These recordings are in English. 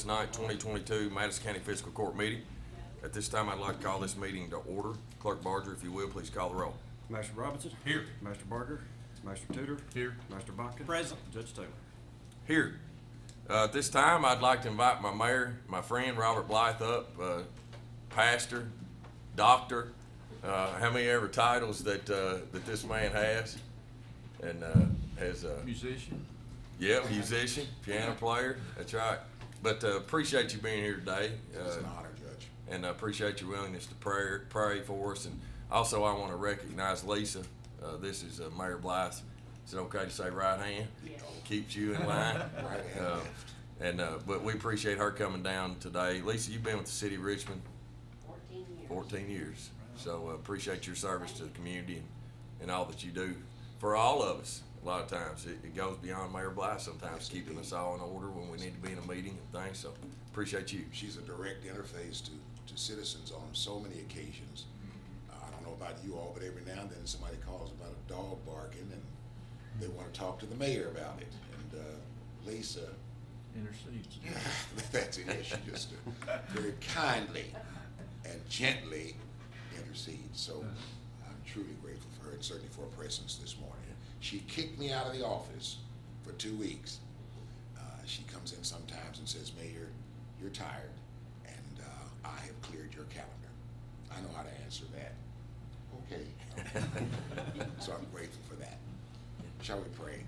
August 9th, 2022, Madison County Fiscal Court meeting. At this time, I'd like to call this meeting to order. Clerk Barger, if you will, please call the roll. Master Robinson. Here. Master Barker. Master Tudor. Here. Master Bodkin. Present. Judge Taylor. Here. At this time, I'd like to invite my mayor, my friend Robert Blythe up, pastor, doctor, how many ever titles that this man has, and has Musician. yeah, musician, piano player. That's right. But appreciate you being here today. It's an honor, Judge. And I appreciate your willingness to pray for us. And also, I want to recognize Lisa. This is Mayor Blythe. Is it okay to say right hand? Yeah. Keeps you in line. Right hand left. But we appreciate her coming down today. Lisa, you've been with the city of Richmond 14 years. 14 years. So appreciate your service to the community and all that you do for all of us. A lot of times it goes beyond Mayor Blythe sometimes, keeping us all in order when we need to be in a meeting and things. So appreciate you. She's a direct interface to citizens on so many occasions. I don't know about you all, but every now and then somebody calls about a dog barking and they want to talk to the mayor about it. And Lisa, Intercedes. that's it. She just very kindly and gently intercedes. So I'm truly grateful for her and certainly for her presence this morning. She kicked me out of the office for 2 weeks. She comes in sometimes and says, Mayor, you're tired, and I have cleared your calendar. I know how to answer that. Okay. So I'm grateful for that. Shall we pray?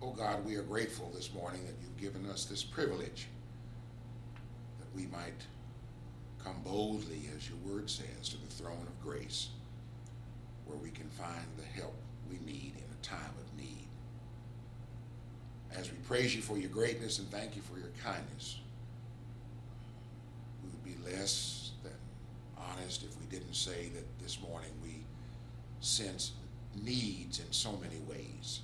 Oh God, we are grateful this morning that you've given us this privilege that we might come boldly, as your word says, to the throne of grace, where we can find the help we need in a time of need. As we praise you for your greatness and thank you for your kindness, we would be less than honest if we didn't say that this morning we sense needs in so many ways.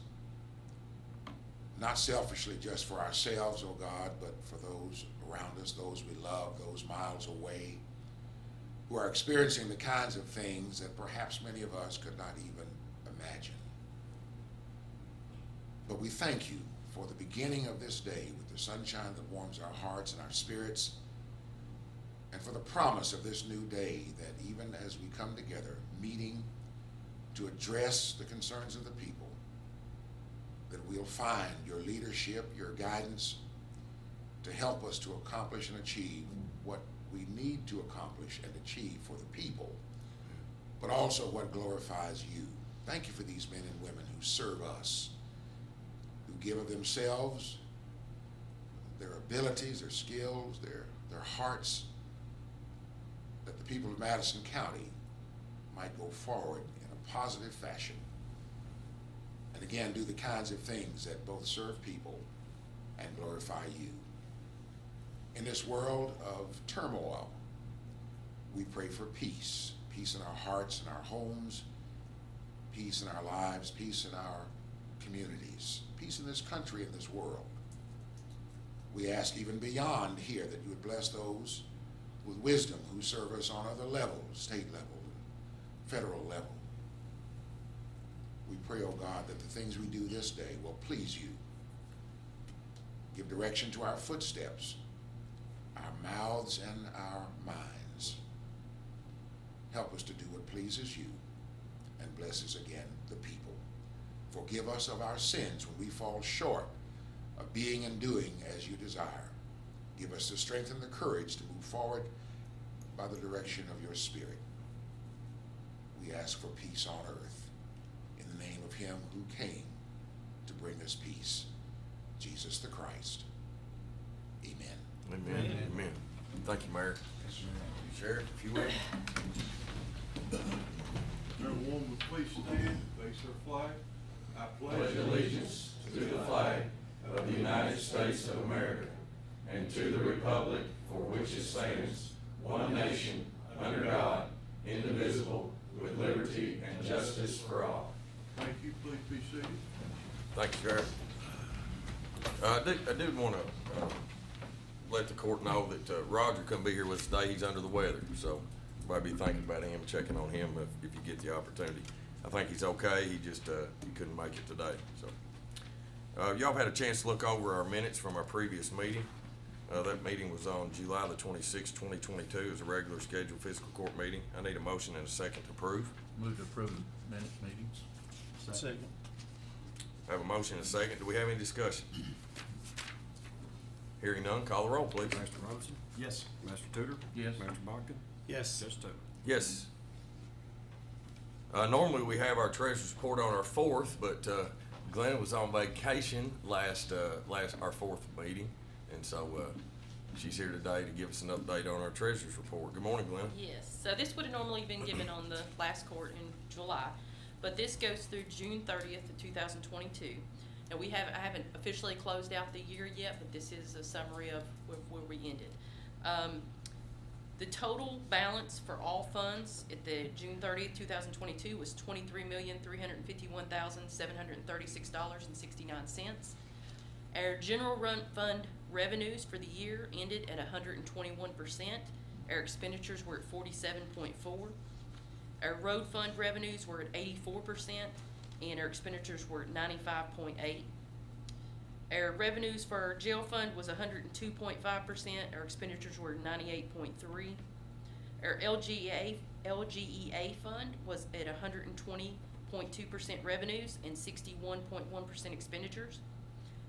Not selfishly just for ourselves, oh God, but for those around us, those we love, those miles away, who are experiencing the kinds of things that perhaps many of us could not even imagine. But we thank you for the beginning of this day with the sunshine that warms our hearts and our spirits, and for the promise of this new day that even as we come together, meeting to address the concerns of the people, that we'll find your leadership, your guidance to help us to accomplish and achieve what we need to accomplish and achieve for the people, but also what glorifies you. Thank you for these men and women who serve us, who give of themselves, their abilities, their skills, their hearts, that the people of Madison County might go forward in a positive fashion. And again, do the kinds of things that both serve people and glorify you. In this world of turmoil, we pray for peace. Peace in our hearts and our homes, peace in our lives, peace in our communities, peace in this country and this world. We ask even beyond here that you would bless those with wisdom who serve us on other levels, state level and federal level. We pray, oh God, that the things we do this day will please you. Give direction to our footsteps, our mouths and our minds. Help us to do what pleases you and blesses again the people. Forgive us of our sins when we fall short of being and doing as you desire. Give us the strength and the courage to move forward by the direction of your Spirit. We ask for peace on earth in the name of him who came to bring us peace, Jesus the Christ. Amen. Amen. Amen. Thank you, Mayor. Sheriff, if you will. Everyone would please stand, face their flag. I pledge allegiance to the flag of the United States of America and to the republic for which it stands, one nation, under God, indivisible, with liberty and justice for all. Thank you. Please be seated. Thank you, Sheriff. I do want to let the court know that Roger couldn't be here with us today. He's under the weather, so everybody be thinking about him, checking on him if you get the opportunity. I think he's okay. He just he couldn't make it today. So Y'all have had a chance to look over our minutes from our previous meeting. That meeting was on July the 26th, 2022. It was a regular scheduled fiscal court meeting. I need a motion and a second to approve. Move to approve the minute meetings. Second. I have a motion and a second. Do we have any discussion? Hearing none, call the roll, please. Master Robinson? Yes. Master Tudor? Yes. Master Bogdan? Yes. Judge Taylor? Yes. Normally we have our treasurer's report on our fourth, but Glenn was on vacation our fourth meeting, and so she's here today to give us an update on our treasurer's report. Good morning, Glenn. Yes, so this would have normally been given on the last court in July, but this goes through June 30th of 2022. And I haven't officially closed out the year yet, but this is a summary of where we ended. The total balance for all funds at the June 30th, 2022 was $23,351,736.69. Our general fund revenues for the year ended at 121%. Our expenditures were at 47.4%. Our road fund revenues were at 84%, and our expenditures were at 95.8%. Our revenues for our jail fund was 102.5%. Our expenditures were 98.3%. Our LGEA fund was at 120.2% revenues and 61.1% expenditures.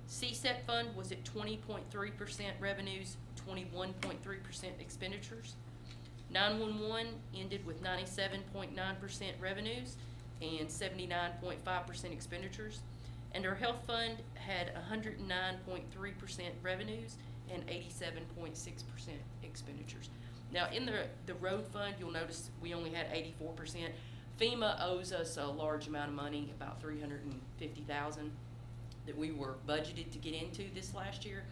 CSEP fund was at 20.3% revenues, 21.3% expenditures. 911 ended with 97.9% revenues and 79.5% expenditures. And our health fund had 109.3% revenues and 87.6% expenditures. Now, in the road fund, you'll notice we only had 84%. FEMA owes us a large amount of money, about $350,000, that we were budgeted to get into this last year.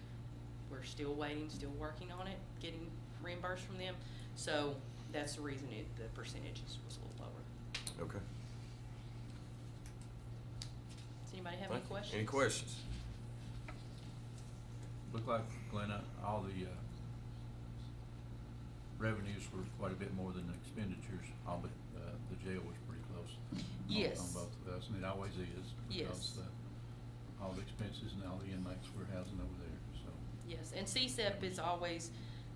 We're still waiting, still working on it, getting reimbursed from them. So that's the reason the percentages was a little lower. Okay. Does anybody have any questions? Any questions? Look like, Glenn, all the revenues were quite a bit more than the expenditures, all but the jail was pretty close. Yes. On both of those, and it always is. Yes. Because all the expenses and all the inmates we're housing over there, so. Yes, and CSEP is always,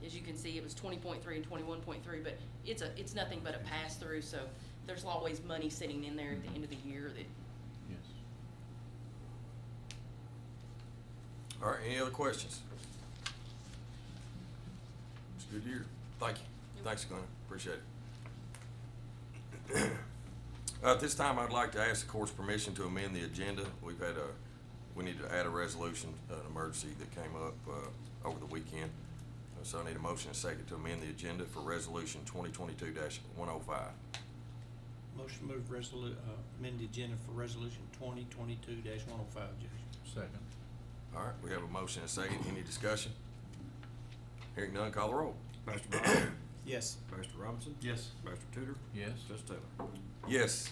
as you can see, it was 20.3 and 21.3, but it's nothing but a pass-through, so there's always money sitting in there at the end of the year that. Yes. All right, any other questions? It's a good year. Thank you. Thanks, Glenn. Appreciate it. At this time, I'd like to ask the court's permission to amend the agenda. We need to add a resolution, an emergency that came up over the weekend. So I need a motion and a second to amend the agenda for resolution 2022-105. Motion to move amend the agenda for resolution 2022-105, Judge. Second. All right, we have a motion and a second. Any discussion? Hearing none, call the roll. Master Bogdan? Yes. Master Robinson? Yes. Master Tudor? Yes. Judge Taylor? Yes.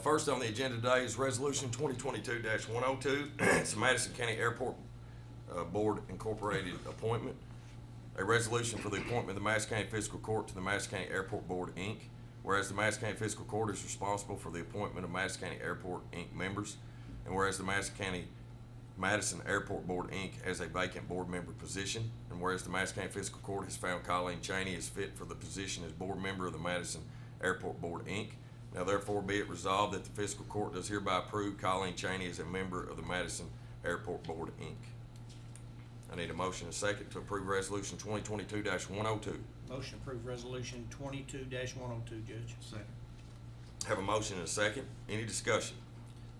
First on the agenda today is resolution 2022-102. It's the Madison County Airport Board Incorporated appointment. A resolution for the appointment of the Madison County Fiscal Court to the Madison County Airport Board, Inc. Whereas the Madison County Fiscal Court is responsible for the appointment of Madison County Airport, Inc. members, and whereas the Madison Airport Board, Inc. has a vacant board member position, and whereas the Madison County Fiscal Court has found Colleen Cheney is fit for the position as board member of the Madison Airport Board, Inc. Now therefore be it resolved that the Fiscal Court does hereby approve Colleen Cheney as a member of the Madison Airport Board, Inc. I need a motion and a second to approve resolution 2022-102. Motion to approve resolution 22-102, Judge. Second. Have a motion and a second. Any discussion?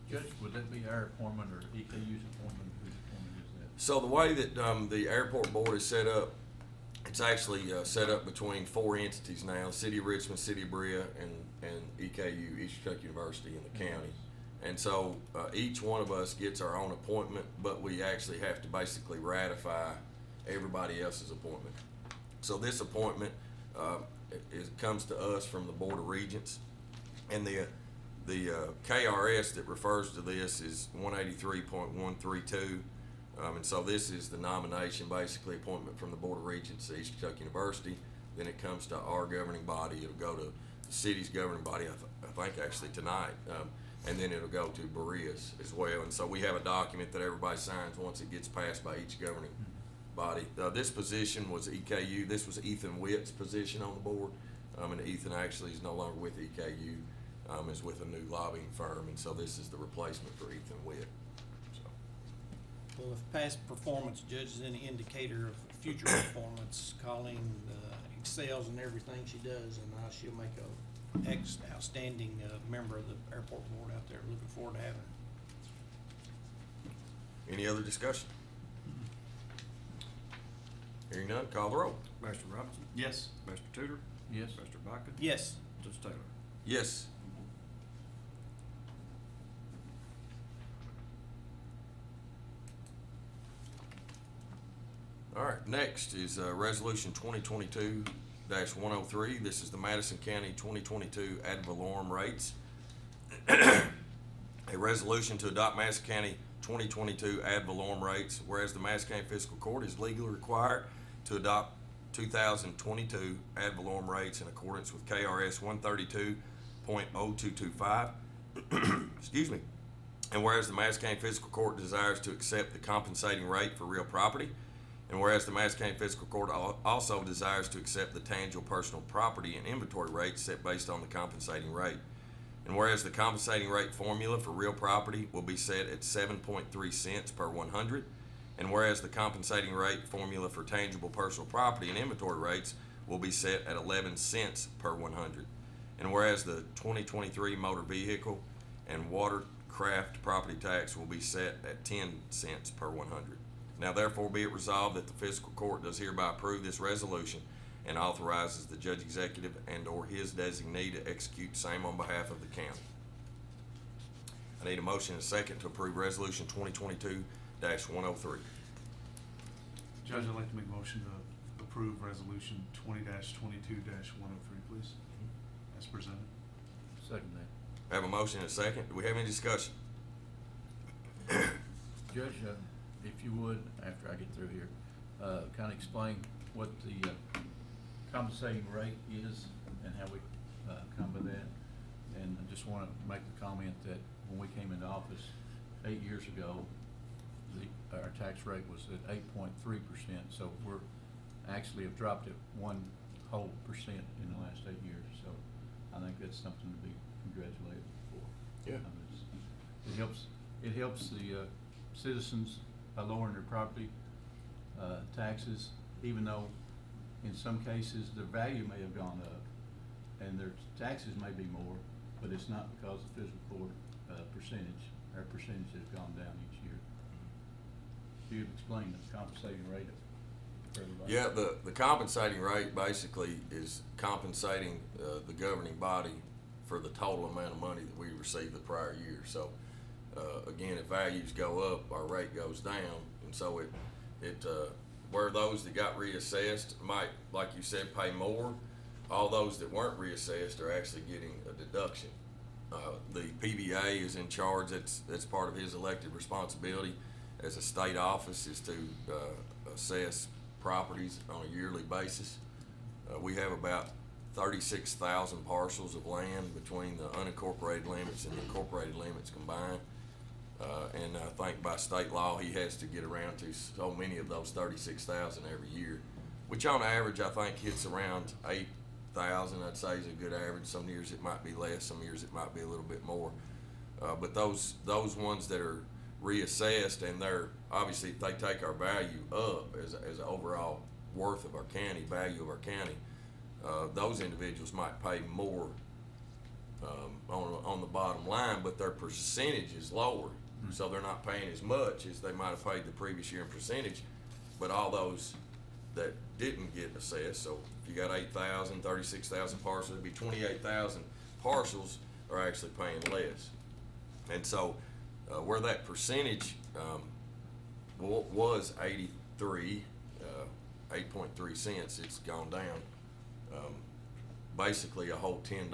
Judge, would that be our appointment or EKU's appointment? Whose appointment is that? So the way that the airport board is set up, it's actually set up between four entities now: City of Richmond, City of Berea, and EKU, Eastern Kentucky University, in the county. And so each one of us gets our own appointment, but we actually have to basically ratify everybody else's appointment. So this appointment comes to us from the Board of Regents, and the KRS that refers to this is 183.132. And so this is the nomination, basically appointment from the Board of Regents at Eastern Kentucky University. Then it comes to our governing body. It'll go to the city's governing body, I think actually tonight. and then it'll go to Berea's as well. And so we have a document that everybody signs once it gets passed by each governing body. This position was EKU. This was Ethan Witt's position on the board. And Ethan actually is no longer with EKU, is with a new lobbying firm. And so this is the replacement for Ethan Witt. So, Well, if past performance judges any indicator of future performance, Colleen excels in everything she does, and she'll make a outstanding member of the airport board out there. Looking forward to having her. any other discussion? Hearing none, call the roll. Master Robinson? Yes. Master Tudor? Yes. Master Baca? Yes. Judge Taylor? Yes. All right, next is Resolution 2022-103. This is the Madison County 2022 ad valorem rates. A resolution to adopt Madison County 2022 ad valorem rates, whereas the Madison County Fiscal Court is legally required to adopt 2022 ad valorem rates in accordance with KRS 132.0225. Excuse me. And whereas the Madison County Fiscal Court desires to accept the compensating rate for real property, and whereas the Madison County Fiscal Court also desires to accept the tangible personal property and inventory rates set based on the compensating rate. And whereas the compensating rate formula for real property will be set at 7.3 cents per 100, and whereas the compensating rate formula for tangible personal property and inventory rates will be set at 11 cents per 100, and whereas the 2023 motor vehicle and watercraft property tax will be set at 10 cents per 100. Now therefore be it resolved that the fiscal court does hereby approve this resolution and authorizes the judge executive and or his designee to execute the same on behalf of the county. I need a motion and a second to approve resolution 2022-103. Judge, I'd like to make a motion to approve resolution 20-22-103, please, as presented. Second that. Have a motion and a second. Do we have any discussion? Judge, if you would, after I get through here, kind of explain what the compensating rate is and how we come by that. And I just want to make the comment that when we came into office 8 years ago, our tax rate was at 8.3%. So we're actually have dropped it 1 whole percent in the last 8 years. So I think that's something to be congratulated for. Yeah. It helps the citizens by lowering their property taxes, even though in some cases their value may have gone up and their taxes may be more, but it's not because the fiscal court our percentage has gone down each year. You explain the compensating rate for everybody. Yeah, the compensating rate basically is compensating the governing body for the total amount of money that we received the prior year. So again, if values go up, our rate goes down, and so where those that got reassessed might, like you said, pay more. All those that weren't reassessed are actually getting a deduction. The PBA is in charge. That's part of his elected responsibility as a state office, is to assess properties on a yearly basis. We have about 36,000 parcels of land between the unincorporated limits and the incorporated limits combined. And I think by state law, he has to get around to so many of those 36,000 every year, which on average I think hits around 8,000. I'd say is a good average. Some years it might be less, some years it might be a little bit more. But those ones that are reassessed, and they're obviously, if they take our value up as an overall worth of our county, value of our county, those individuals might pay more on the bottom line, but their percentage is lower. So they're not paying as much as they might have paid the previous year in percentage. But all those that didn't get assessed, so if you got 8,000, 36,000 parcels, it'd be 28,000 parcels are actually paying less. And so where that percentage was 8.3 cents, it's gone down basically a whole $10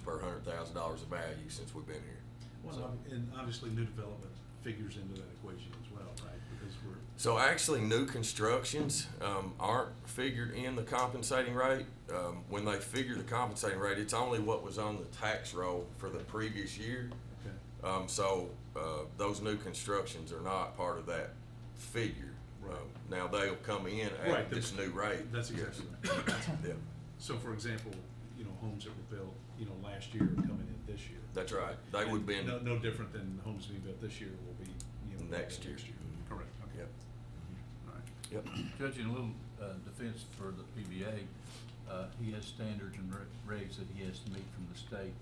per $100,000 of value since we've been here. Well, and obviously new development figures into that equation as well, right? Because So actually, new constructions aren't figured in the compensating rate. When they figure the compensating rate, it's only what was on the tax roll for the previous year. okay. Those new constructions are not part of that figure. Right. Now they'll come in Right, at this new rate. That's yes. exactly right. Yeah, So for example, homes that were built, last year are coming in this year. that's right. They would be in. No different than homes being built this year will be, Next year. Correct, okay. Yep. All right. Yep. Judge, in a little defense for the PBA, he has standards and regs that he has to meet from the state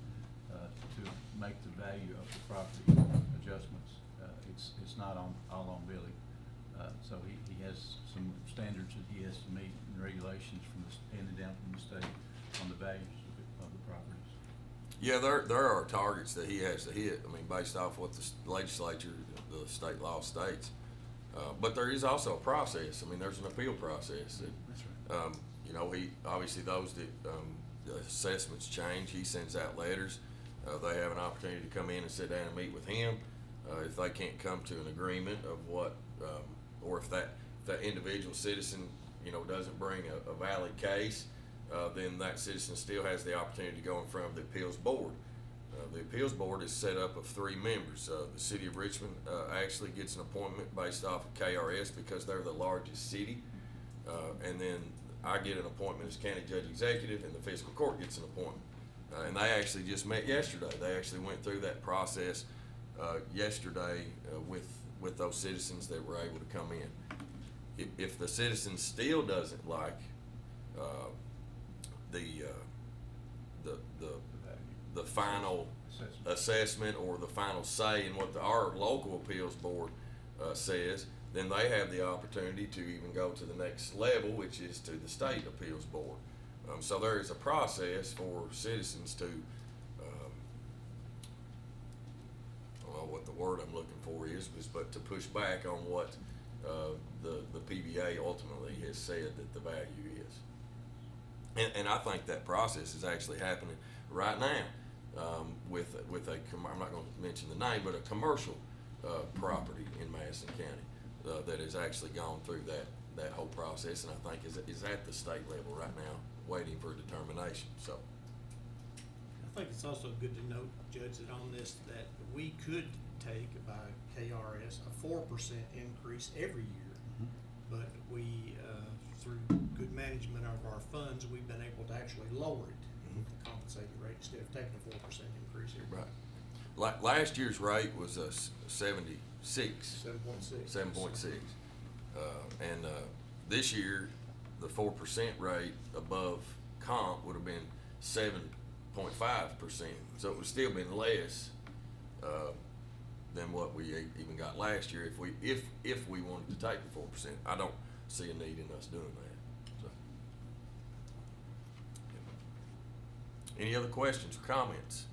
to make the value of the property adjustments. It's not all on Billy. So he has some standards that he has to meet and regulations handed down from the state on the values of the properties. Yeah, there are targets that he has to hit. I mean, based off what the legislature, the state law states. But there is also a process. I mean, there's an appeal process. That's right. He obviously those that the assessments change. He sends out letters. They have an opportunity to come in and sit down and meet with him. If they can't come to an agreement of what, or if that individual citizen, doesn't bring a valid case, then that citizen still has the opportunity to go in front of the appeals board. The appeals board is set up of 3 members. The city of Richmond actually gets an appointment based off of KRS because they're the largest city. And then I get an appointment as county judge executive, and the fiscal court gets an appointment. And they actually just met yesterday. They actually went through that process yesterday with those citizens that were able to come in. If the citizen still doesn't like the final assessment or the final say in what our local appeals board says, then they have the opportunity to even go to the next level, which is to the state appeals board. So there is a process for citizens to, I don't know what the word I'm looking for is, but to push back on what the PBA ultimately has said that the value is. And I think that process is actually happening right now with I'm not going to mention the name, but a commercial property in Madison County that has actually gone through that whole process, and I think is at the state level right now, waiting for a determination. So I think it's also good to note, Judge, that on this, that we could take by KRS a 4% increase every year, but we, through good management of our funds, we've been able to actually lower it, the compensated rate, instead of taking a 4% increase here. right. Last year's rate was 76. 7.6. 7.6. And this year, the 4% rate above comp would have been 7.5%. So it would still been less than what we even got last year if we wanted to take the 4%. I don't see a need in us doing that. So. Any other questions or comments?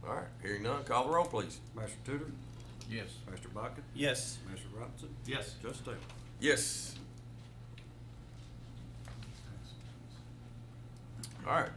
All right, hearing none, call the roll, please. Master Tudor, Yes. Master Bucket, Yes. Master Robinson, Yes. Judge Taylor. Yes. All right.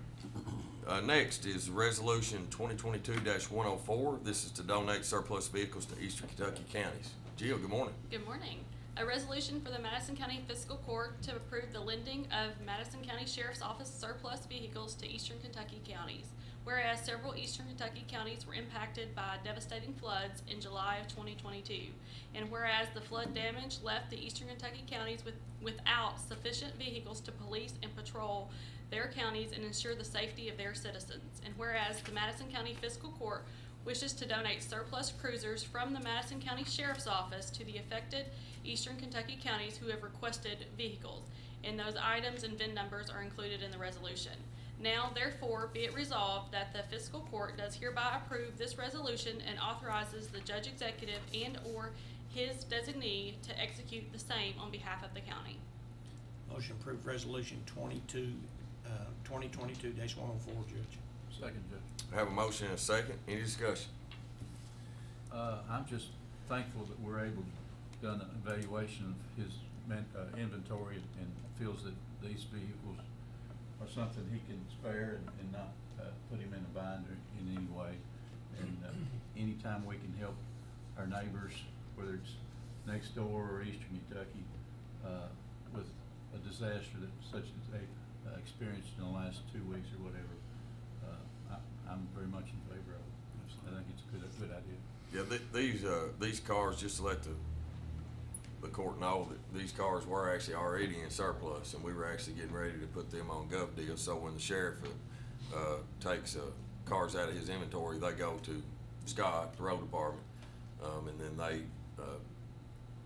Next is Resolution 2022-104. This is to donate surplus vehicles to Eastern Kentucky counties. Jill, good morning. Good morning. A resolution for the Madison County Fiscal Court to approve the lending of Madison County Sheriff's Office surplus vehicles to Eastern Kentucky counties. Whereas several Eastern Kentucky counties were impacted by devastating floods in July of 2022. And whereas the flood damage left the Eastern Kentucky counties without sufficient vehicles to police and patrol their counties and ensure the safety of their citizens. And whereas the Madison County Fiscal Court wishes to donate surplus cruisers from the Madison County Sheriff's Office to the affected Eastern Kentucky counties who have requested vehicles. And those items and VIN numbers are included in the resolution. Now, therefore, be it resolved that the Fiscal Court does hereby approve this resolution and authorizes the Judge Executive and/or his designee to execute the same on behalf of the county. Motion approved resolution 2022-104, Judge. Second, Judge. I have a motion and a second. Any discussion? I'm just thankful that we're able to done an evaluation of his inventory and feels that these vehicles are something he can spare and not put him in a bind in any way. And anytime we can help our neighbors, whether it's next door or Eastern Kentucky, with a disaster that such as they experienced in the last 2 weeks or whatever, I'm very much in favor of it. I think it's a good idea. Yeah, these cars, just to let the court know that these cars were actually already in surplus, and we were actually getting ready to put them on gov deals. So when the sheriff takes cars out of his inventory, they go to Scott, the road department, and then they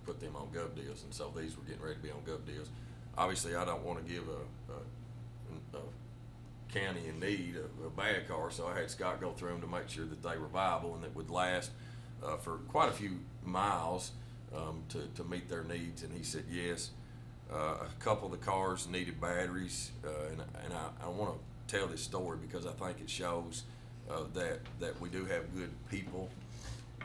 put them on gov deals. And so these were getting ready to be on gov deals. Obviously, I don't want to give a county in need of a bad car, so I had Scott go through them to make sure that they were viable and that would last for quite a few miles to meet their needs. And he said yes. A couple of the cars needed batteries, and I want to tell this story because I think it shows that we do have good people.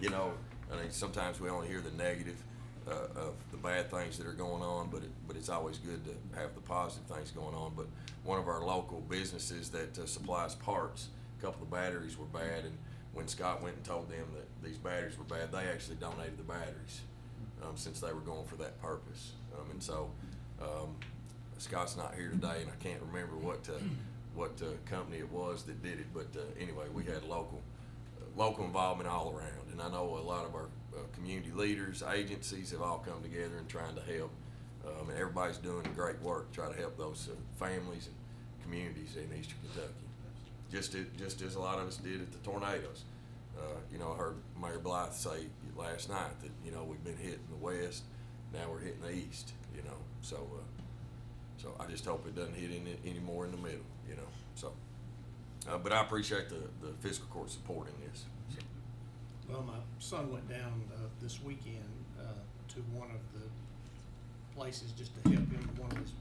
You know, I mean, sometimes we only hear the negative of the bad things that are going on, but it's always good to have the positive things going on. But one of our local businesses that supplies parts, a couple of batteries were bad, and when Scott went and told them that these batteries were bad, they actually donated the batteries since they were going for that purpose. And so Scott's not here today, and I can't remember what company it was that did it, but anyway, we had local involvement all around, and I know a lot of our community leaders, agencies have all come together and trying to help, and everybody's doing great work to try to help those families and communities in Eastern Kentucky, just as a lot of us did at the tornadoes. You know, I heard Mayor Blythe say last night that, you know, we've been hit in the west, now we're hitting the east, you know, so I just hope it doesn't hit any more in the middle, you know, so. But I appreciate the fiscal court supporting this. So. Well, my son went down this weekend to one of the places just to help him. One of his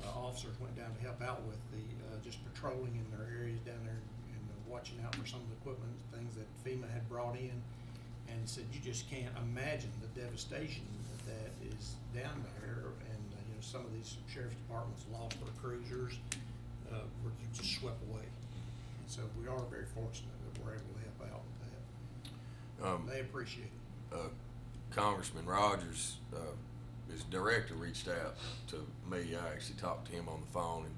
officers went down to help out with the just patrolling in their areas down there and watching out for some of the equipment, things that FEMA had brought in, and said you just can't imagine the devastation that is down there. And you know, some of these sheriff's departments lost their cruisers, were just swept away. And so we are very fortunate that we're able to help out with that. They appreciate it. Congressman Rogers, his director, reached out to me. I actually talked to him on the phone and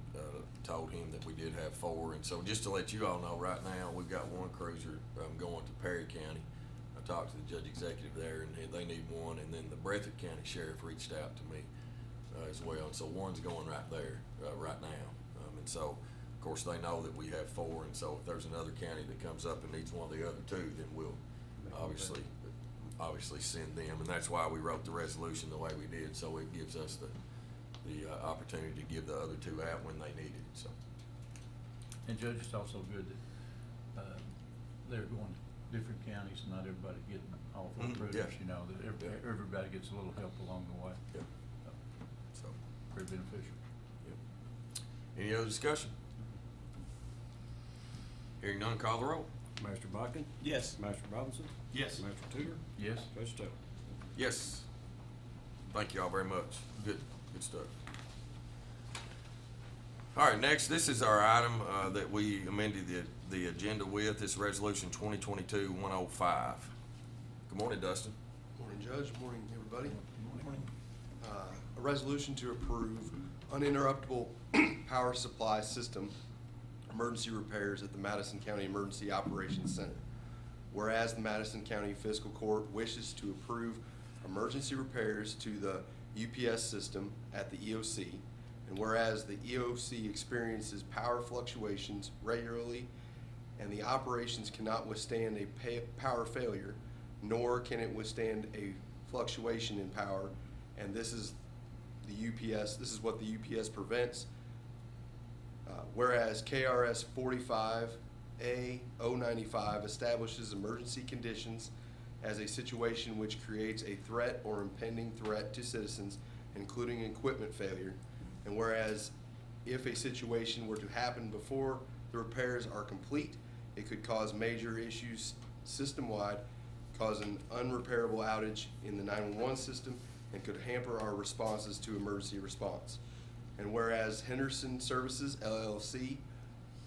told him that we did have 4. And so just to let you all know, right now we've got 1 cruiser going to Perry County. I talked to the judge executive there, and they need 1. And then the Breathitt County Sheriff reached out to me as well. And so 1's going right there right now. And so, of course, they know that we have 4. And so if there's another county that comes up and needs one of the other 2, then we'll obviously send them. And that's why we wrote the resolution the way we did, so it gives us the opportunity to give the other 2 out when they need it. So. And Judge, it's also good that they're going to different counties, and not everybody getting all 4 cruisers. Yeah. You know, that everybody gets a little help along the way. Yeah. So. Very beneficial. Yep. Any other discussion? Hearing none, call the roll. Master Bodkin? Yes. Master Robinson? Yes. Master Tudor? Yes. Judge Taylor? Yes. Thank you all very much. Good stuff. All right, next, this is our item that we amended the agenda with. This resolution 2022-105. Good morning, Dustin. Morning, Judge. Morning, everybody. Morning. A resolution to approve uninterruptible power supply system emergency repairs at the Madison County Emergency Operations Center. Whereas the Madison County Fiscal Court wishes to approve emergency repairs to the UPS system at the EOC, and whereas the EOC experiences power fluctuations regularly and the operations cannot withstand a power failure, nor can it withstand a fluctuation in power, and this is what the UPS prevents. Whereas KRS 45A-095 establishes emergency conditions as a situation which creates a threat or impending threat to citizens, including equipment failure. And whereas if a situation were to happen before the repairs are complete, it could cause major issues system-wide, cause an unrepairable outage in the 911 system, and could hamper our responses to emergency response. And whereas Henderson Services, LLC,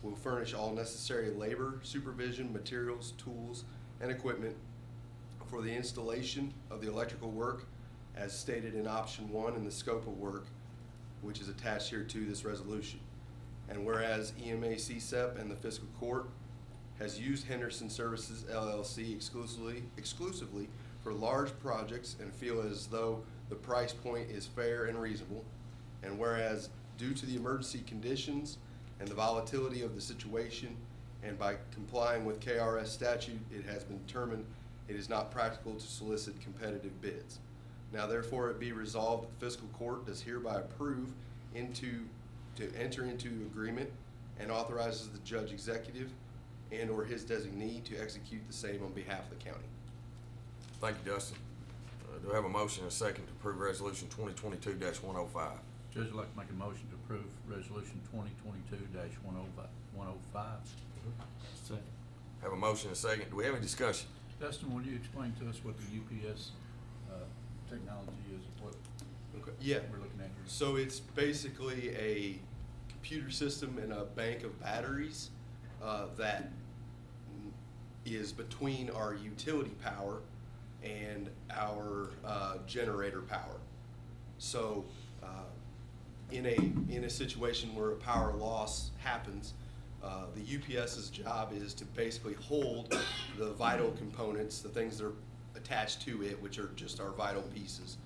will furnish all necessary labor, supervision, materials, tools, and equipment for the installation of the electrical work as stated in option 1 in the scope of work, which is attached here to this resolution. And whereas EMA CSEP and the Fiscal Court has used Henderson Services LLC exclusively for large projects and feel as though the price point is fair and reasonable. And whereas due to the emergency conditions and the volatility of the situation, and by complying with KRS statute, it has been determined it is not practical to solicit competitive bids. Now therefore it be resolved that the fiscal court does hereby approve to enter into agreement and authorizes the judge executive and or his designee to execute the same on behalf of the county. Thank you, Dustin. Do I have a motion and a second to approve resolution 2022-105? Judge, I'd like to make a motion to approve resolution 2022-105. Second. Have a motion and a second. Do we have any discussion? Dustin, will you explain to us what the UPS technology is, what Okay. Yeah. we're looking at here? So it's basically a computer system and a bank of batteries that is between our utility power and our generator power. So in a situation where a power loss happens, the UPS's job is to basically hold the vital components, the things that are attached to it, which are just our vital pieces,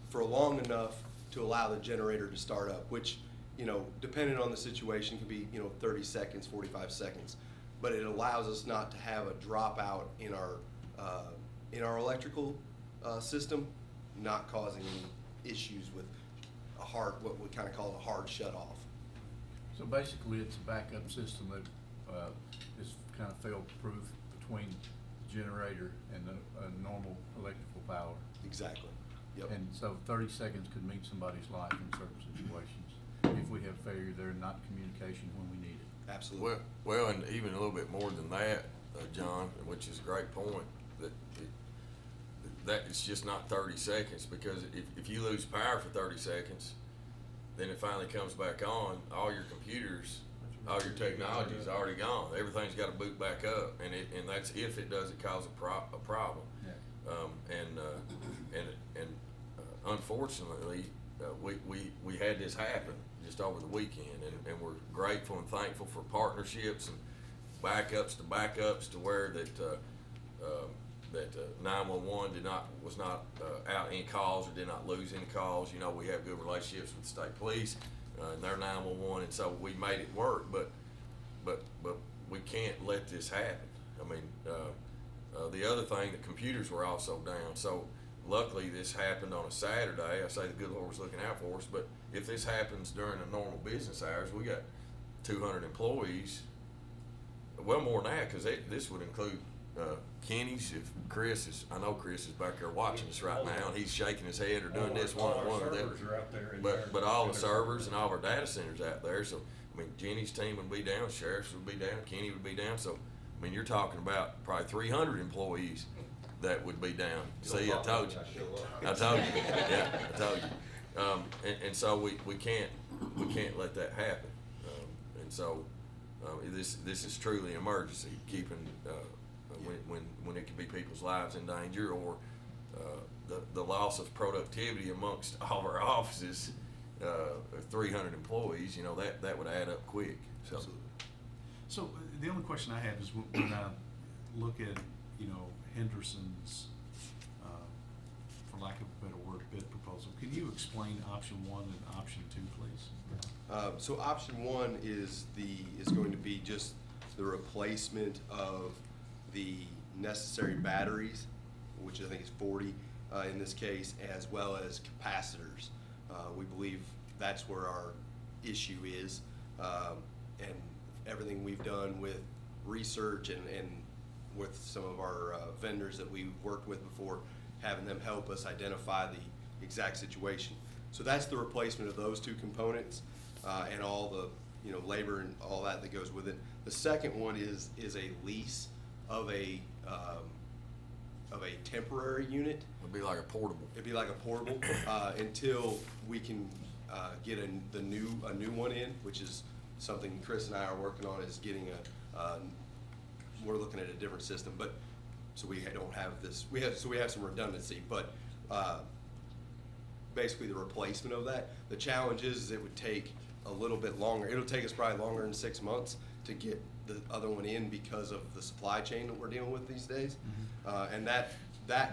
for long enough to allow the generator to start up, which, you know, depending on the situation, can be, 30 seconds, 45 seconds. But it allows us not to have a dropout in our electrical system, not causing any issues with a hard, what we kind of call a hard shut off. So basically, it's a backup system that is kind of fail-proof between the generator and the normal electrical power. Exactly. Yep. And so 30 seconds could mean somebody's life in certain situations. If we have failure there, not communication when we need it. Absolutely. Well, and even a little bit more than that, John, which is a great point, that it's just not 30 seconds, because if you lose power for 30 seconds, then it finally comes back on, all your computers, all your technology is already gone. Everything's got to boot back up, and that's if it doesn't cause a problem. Yeah. Unfortunately, we had this happen just over the weekend, and we're grateful and thankful for partnerships and backups to where that 911 was not out any calls or did not lose any calls. We have good relationships with the state police and their 911, and so we made it work. But we can't let this happen. I mean, the other thing, the computers were also down. So luckily this happened on a Saturday. I say the good Lord was looking out for us. But if this happens during the normal business hours, we got 200 employees. Well, more than that, because this would include Kenny's. If Chris is, I know Chris is back there watching us right now, and he's shaking his head or doing this one of them. But all the servers and all of our data centers out there. So I mean, Jenny's team would be down, Sheriff's would be down, Kenny would be down. So I mean, you're talking about probably 300 employees that would be down. See, I told you. I told you. Yeah, I told you. And so we can't let that happen. And so this is truly an emergency, keeping when it could be people's lives in danger, or the loss of productivity amongst all of our offices, 300 employees. That would add up quick. So. Absolutely. So the only question I have is when I look at, Henderson's, for lack of a better word, bid proposal, can you explain option 1 and option 2, please? So option 1 is going to be just the replacement of the necessary batteries, which I think is 40 in this case, as well as capacitors. We believe that's where our issue is, and everything we've done with research and with some of our vendors that we've worked with before, having them help us identify the exact situation. So that's the replacement of those two components, and all the labor and all that goes with it. The second one is a lease of a temporary unit. It'd be like a portable. It'd be like a portable until we can get a new one in, which is something Chris and I are working on, is getting we're looking at a different system, but so we don't have this. We have some redundancy, but basically the replacement of that. The challenge is it would take a little bit longer. It'll take us probably longer than 6 months to get the other one in because of the supply chain that we're dealing with these days. And that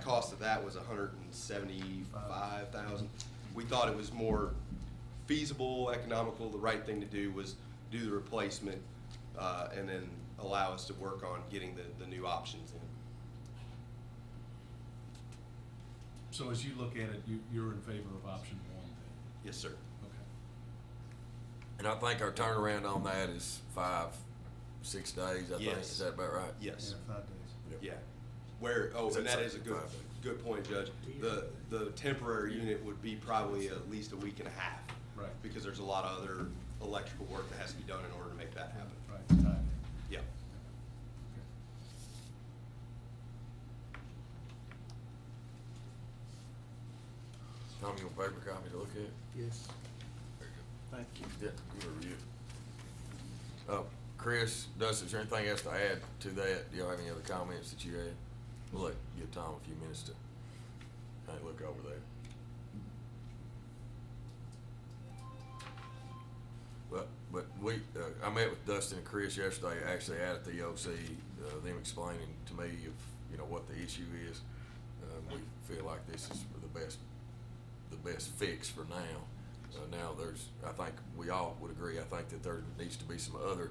cost of that was $175,000. We thought it was more feasible, economical. The right thing to do was do the replacement, and then allow us to work on getting the new options in. So as you look at it, you're in favor of option one then? Yes, sir. Okay. And I think our turnaround on that is 5-6 days, I think. Yes. Is that about right? Yes. Yeah, 5 days. Yeah. Where, Is and that that is a good, 5 days? good point, Judge. The temporary unit would be probably at least a week and a half. Right. Because there's a lot of other electrical work that has to be done in order to make that happen. Right, it's time. Yeah. Okay. Tom, you want a paper copy to look at? Yes. Very good. Thank you. Yeah, you review. Chris, Dustin, is there anything else to add to that? Do y'all have any other comments that you had? We'll give Tom a few minutes to look over there. But I met with Dustin and Chris yesterday, actually out at the OC, them explaining to me what the issue is. We feel like this is the best fix for now. Now I think we all would agree, I think that there needs to be some other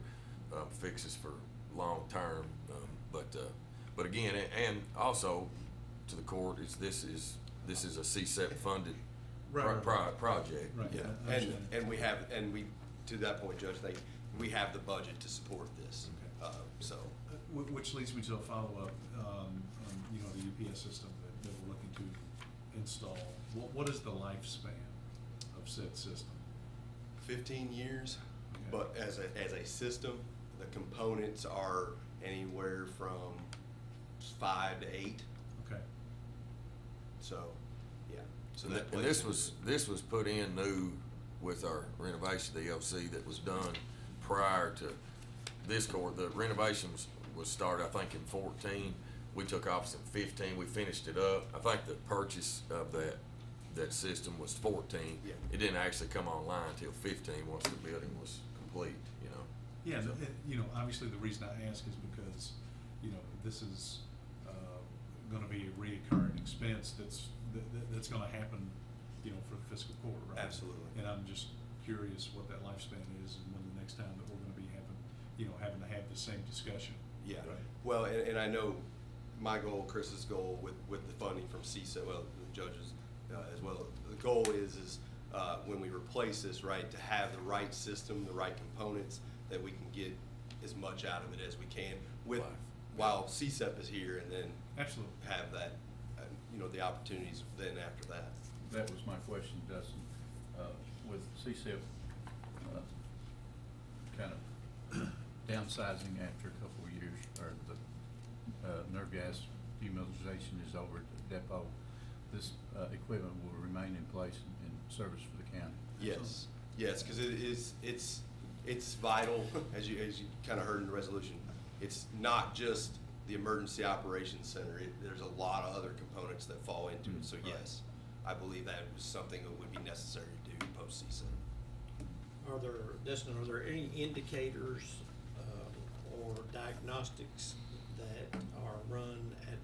fixes for long term. But again, and also to the court, this is a CSEP funded project. Right. Yeah, I and understand. we to that point, Judge, we have the budget to support this. Okay. So Which leads me to a follow-up, on, the UPS system that we're looking to install. What is the lifespan of said system? 15 years, Okay. but as a system, the components are anywhere from 5 to 8. Okay. So, yeah. So And this was put in new with our renovation of the LC that was done prior to this court. The renovation was started, I think, in 14. We took office in 15. We finished it up. I think the purchase of that system was 14. Yeah. It didn't actually come online until 15 once the building was complete. Yeah, So- and, obviously the reason I ask is because, this is, gonna be a reoccurring expense that's gonna happen, for the fiscal court, right? Absolutely. And I'm just curious what that lifespan is and when the next time that we're gonna be having to have the same discussion. Yeah. Right. Well, and I know my goal, Chris's goal with the funding from CSA, well, the judges as well. The goal is when we replace this, right, to have the right system, the right components, that we can get as much out of it as we can with, Right. while CSEP is here, and then Absolutely. have that, the opportunities then after that. That was my question, Dustin. With CSIP, kind of downsizing after a couple of years, or the nerve gas demobilization is over at the depot, this equipment will remain in place and in service for the county. Yes, yes, because it's vital, as you kind of heard in the resolution. It's not just the emergency operations center. There's a lot of other components that fall into it. So yes, I believe that was something that would be necessary to do post CSEP. Dustin, are there any indicators or diagnostics that are run at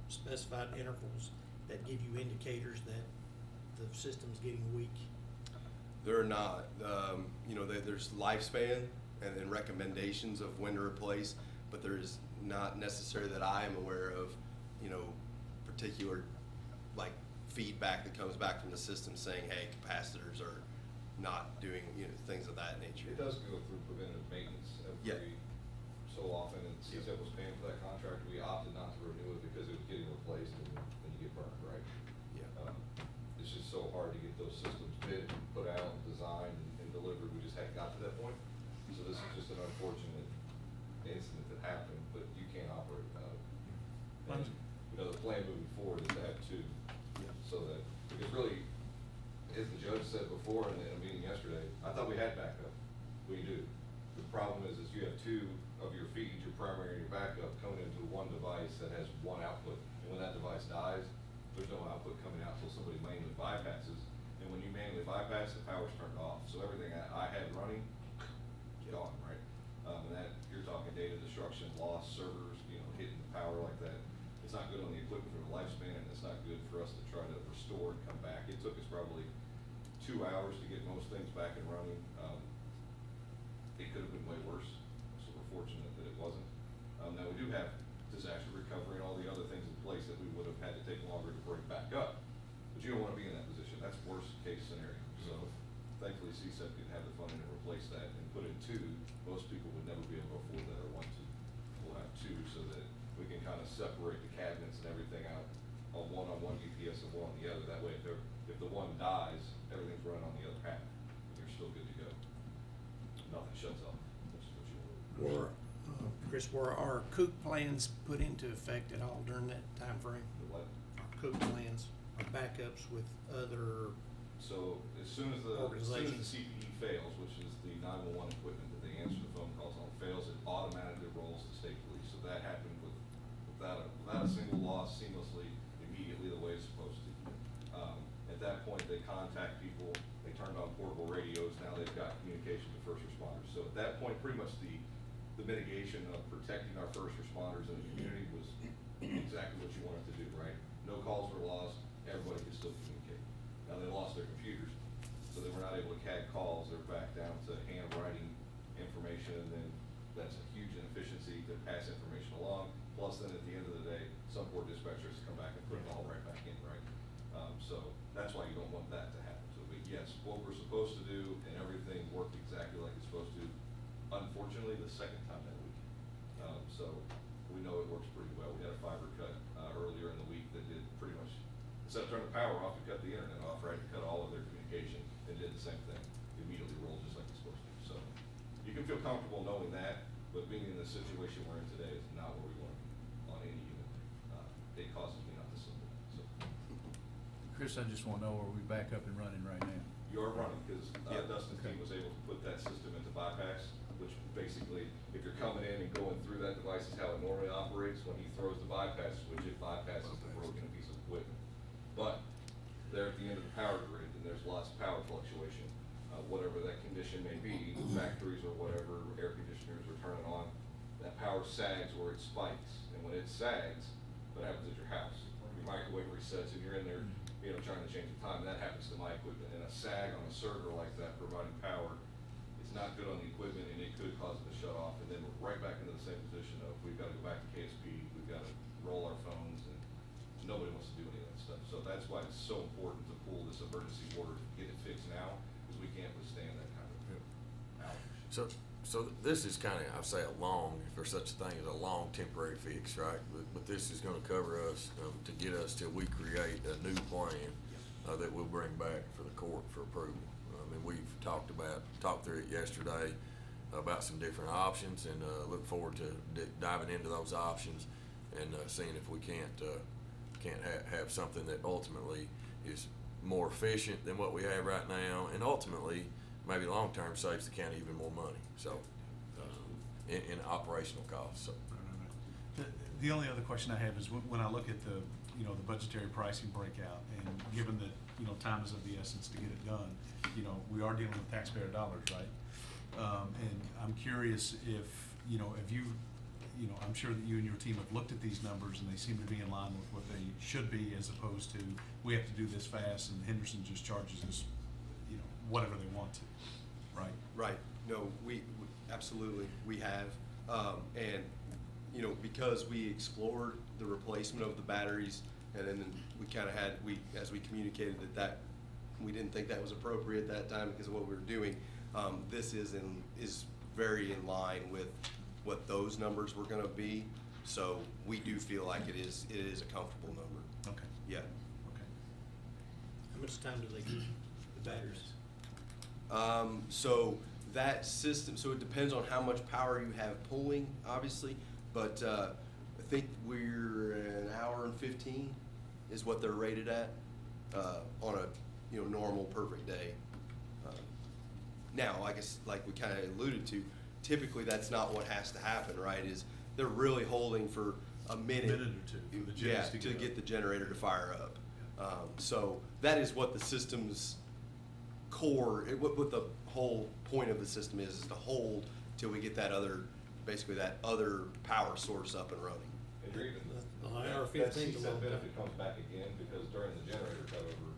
specified intervals that give you indicators that the system's getting weak? They're not. There's lifespan and recommendations of when to replace, but there is not necessarily that I am aware of, particular like feedback that comes back from the system saying, hey, capacitors are not doing, things of that nature. It does go through preventative maintenance Yeah. every so often, and CSF was paying for that contract. We opted not to renew it because it was getting replaced and then you get burned, right? Yeah. It's just so hard to get those systems bid, put out, designed, and delivered. We just hadn't got to that point. So this is just an unfortunate incident that happened, but you can't operate without it. And, the plan moving forward is to have two. Yeah. So that, because really, as the judge said before in a meeting yesterday, I thought we had backup. We do. The problem is you have two of your feeds, your primary and your backup, coming into one device that has one output. And when that device dies, there's no output coming out until somebody manually bypasses. And when you manually bypass, the power's turned off. So everything I had running, gone, right? And that, you're talking data destruction, lost servers, hitting the power like that. It's not good on the equipment for the lifespan, and it's not good for us to try to restore and come back. It took us probably 2 hours to get most things back and running. It could have been way worse, so we're fortunate that it wasn't. Now we do have disaster recovery and all the other things in place that we would have had to take longer to bring back up. But you don't want to be in that position. That's worst case scenario. So thankfully CSEP can have the funding to replace that and put in 2. Most people would never be able to afford that or want to. We'll have 2 so that we can kind of separate the cabinets and everything out on one UPS and one on the other. That way if the one dies, everything's running on the other half. You're still good to go. Nothing shuts off, which is what you want. Chris, were our COOP plans put into effect at all during that time frame? The what? Our COOP plans, our backups with other, So as soon as the CPE fails, which is the 911 equipment that they answer the phone calls on, fails, it automatically rolls to state police. So that happened without a single loss, seamlessly, immediately the way it's supposed to. At that point, they contact people. They turned on portable radios. Now they've got communication with first responders. So at that point, pretty much the mitigation of protecting our first responders in the community was exactly what you wanted to do, right? No calls were lost. Everybody could still communicate. Now they lost their computers, so they were not able to CAD calls. They're back down to handwriting information, and then that's a huge inefficiency to pass information along. Plus, then at the end of the day, some poor dispatchers come back and put it all right back in, right? So that's why you don't want that to happen. So, but yes, what we're supposed to do and everything worked exactly like it's supposed to. Unfortunately, the second time that week. So we know it works pretty well. We had a fiber cut earlier in the week that did pretty much, instead of turning the power off, it cut the internet off, right? It cut all of their communication and did the same thing. It immediately rolled just like it's supposed to. So you can feel comfortable knowing that, but being in the situation we're in today is not where we want to be on any unit. It causes me not to sleep. So Chris, I just want to know, are we back up and running right now? you are running, because Dustin's team was able to put that system into bypass, which basically, if you're coming in and going through that device is how it normally operates. When he throws the bypass switch, it bypasses the broken piece of equipment. But they're at the end of the power grid, and there's lots of power fluctuation. Whatever that condition may be, factories or whatever, air conditioners are turning on, that power sags where it spikes. And when it sags, what happens at your house? Your microwave resets and you're in there, trying to change the time. That happens to my equipment. And a sag on a server like that providing power, it's not good on the equipment, and it could cause it to shut off. And then we're right back into the same position of we've got to go back to KSP, we've got to roll our phones, and nobody wants to do any of that stuff. So that's why it's so important to pull this emergency order to get it fixed now, because we can't withstand that kind of outage. So this is kind of, I say a long, if there's such a thing as a long temporary fix, right? But this is gonna cover us, to get us till we create a new plan, that we'll bring back for the court for approval. I mean, we've talked through it yesterday about some different options, and, look forward to diving into those options and, seeing if we can't have something that ultimately is more efficient than what we have right now, and ultimately, maybe long-term saves the county even more money, so, in operational costs, so. The only other question I have is when I look at the budgetary pricing breakout, and given that, time is of the essence to get it done, we are dealing with taxpayer dollars, right? And I'm curious if you, I'm sure that you and your team have looked at these numbers and they seem to be in line with what they should be, as opposed to, we have to do this fast and Henderson just charges us, whatever they want to, right? Right. No, we absolutely, we have. And, because we explored the replacement of the batteries, and then we kind of as we communicated that we didn't think that was appropriate at that time because of what we were doing, this is very in line with what those numbers were gonna be. So we do feel like it is a comfortable number. Okay. Yeah. Okay. how much time do they give the batteries? So that system, so it depends on how much power you have pulling, obviously, but I think we're an hour and 15 is what they're rated at on a normal perfect day. Now, like we kind of alluded to, typically that's not what has to happen, right? Is they're really holding for a minute or two for the gens to get the generator to fire up. So that is what the system's core, what the whole point of the system is to hold till we get that other basically that other power source up and running. And you're even, The that IR-15 CSEP benefit comes back again, because during the generator cutover,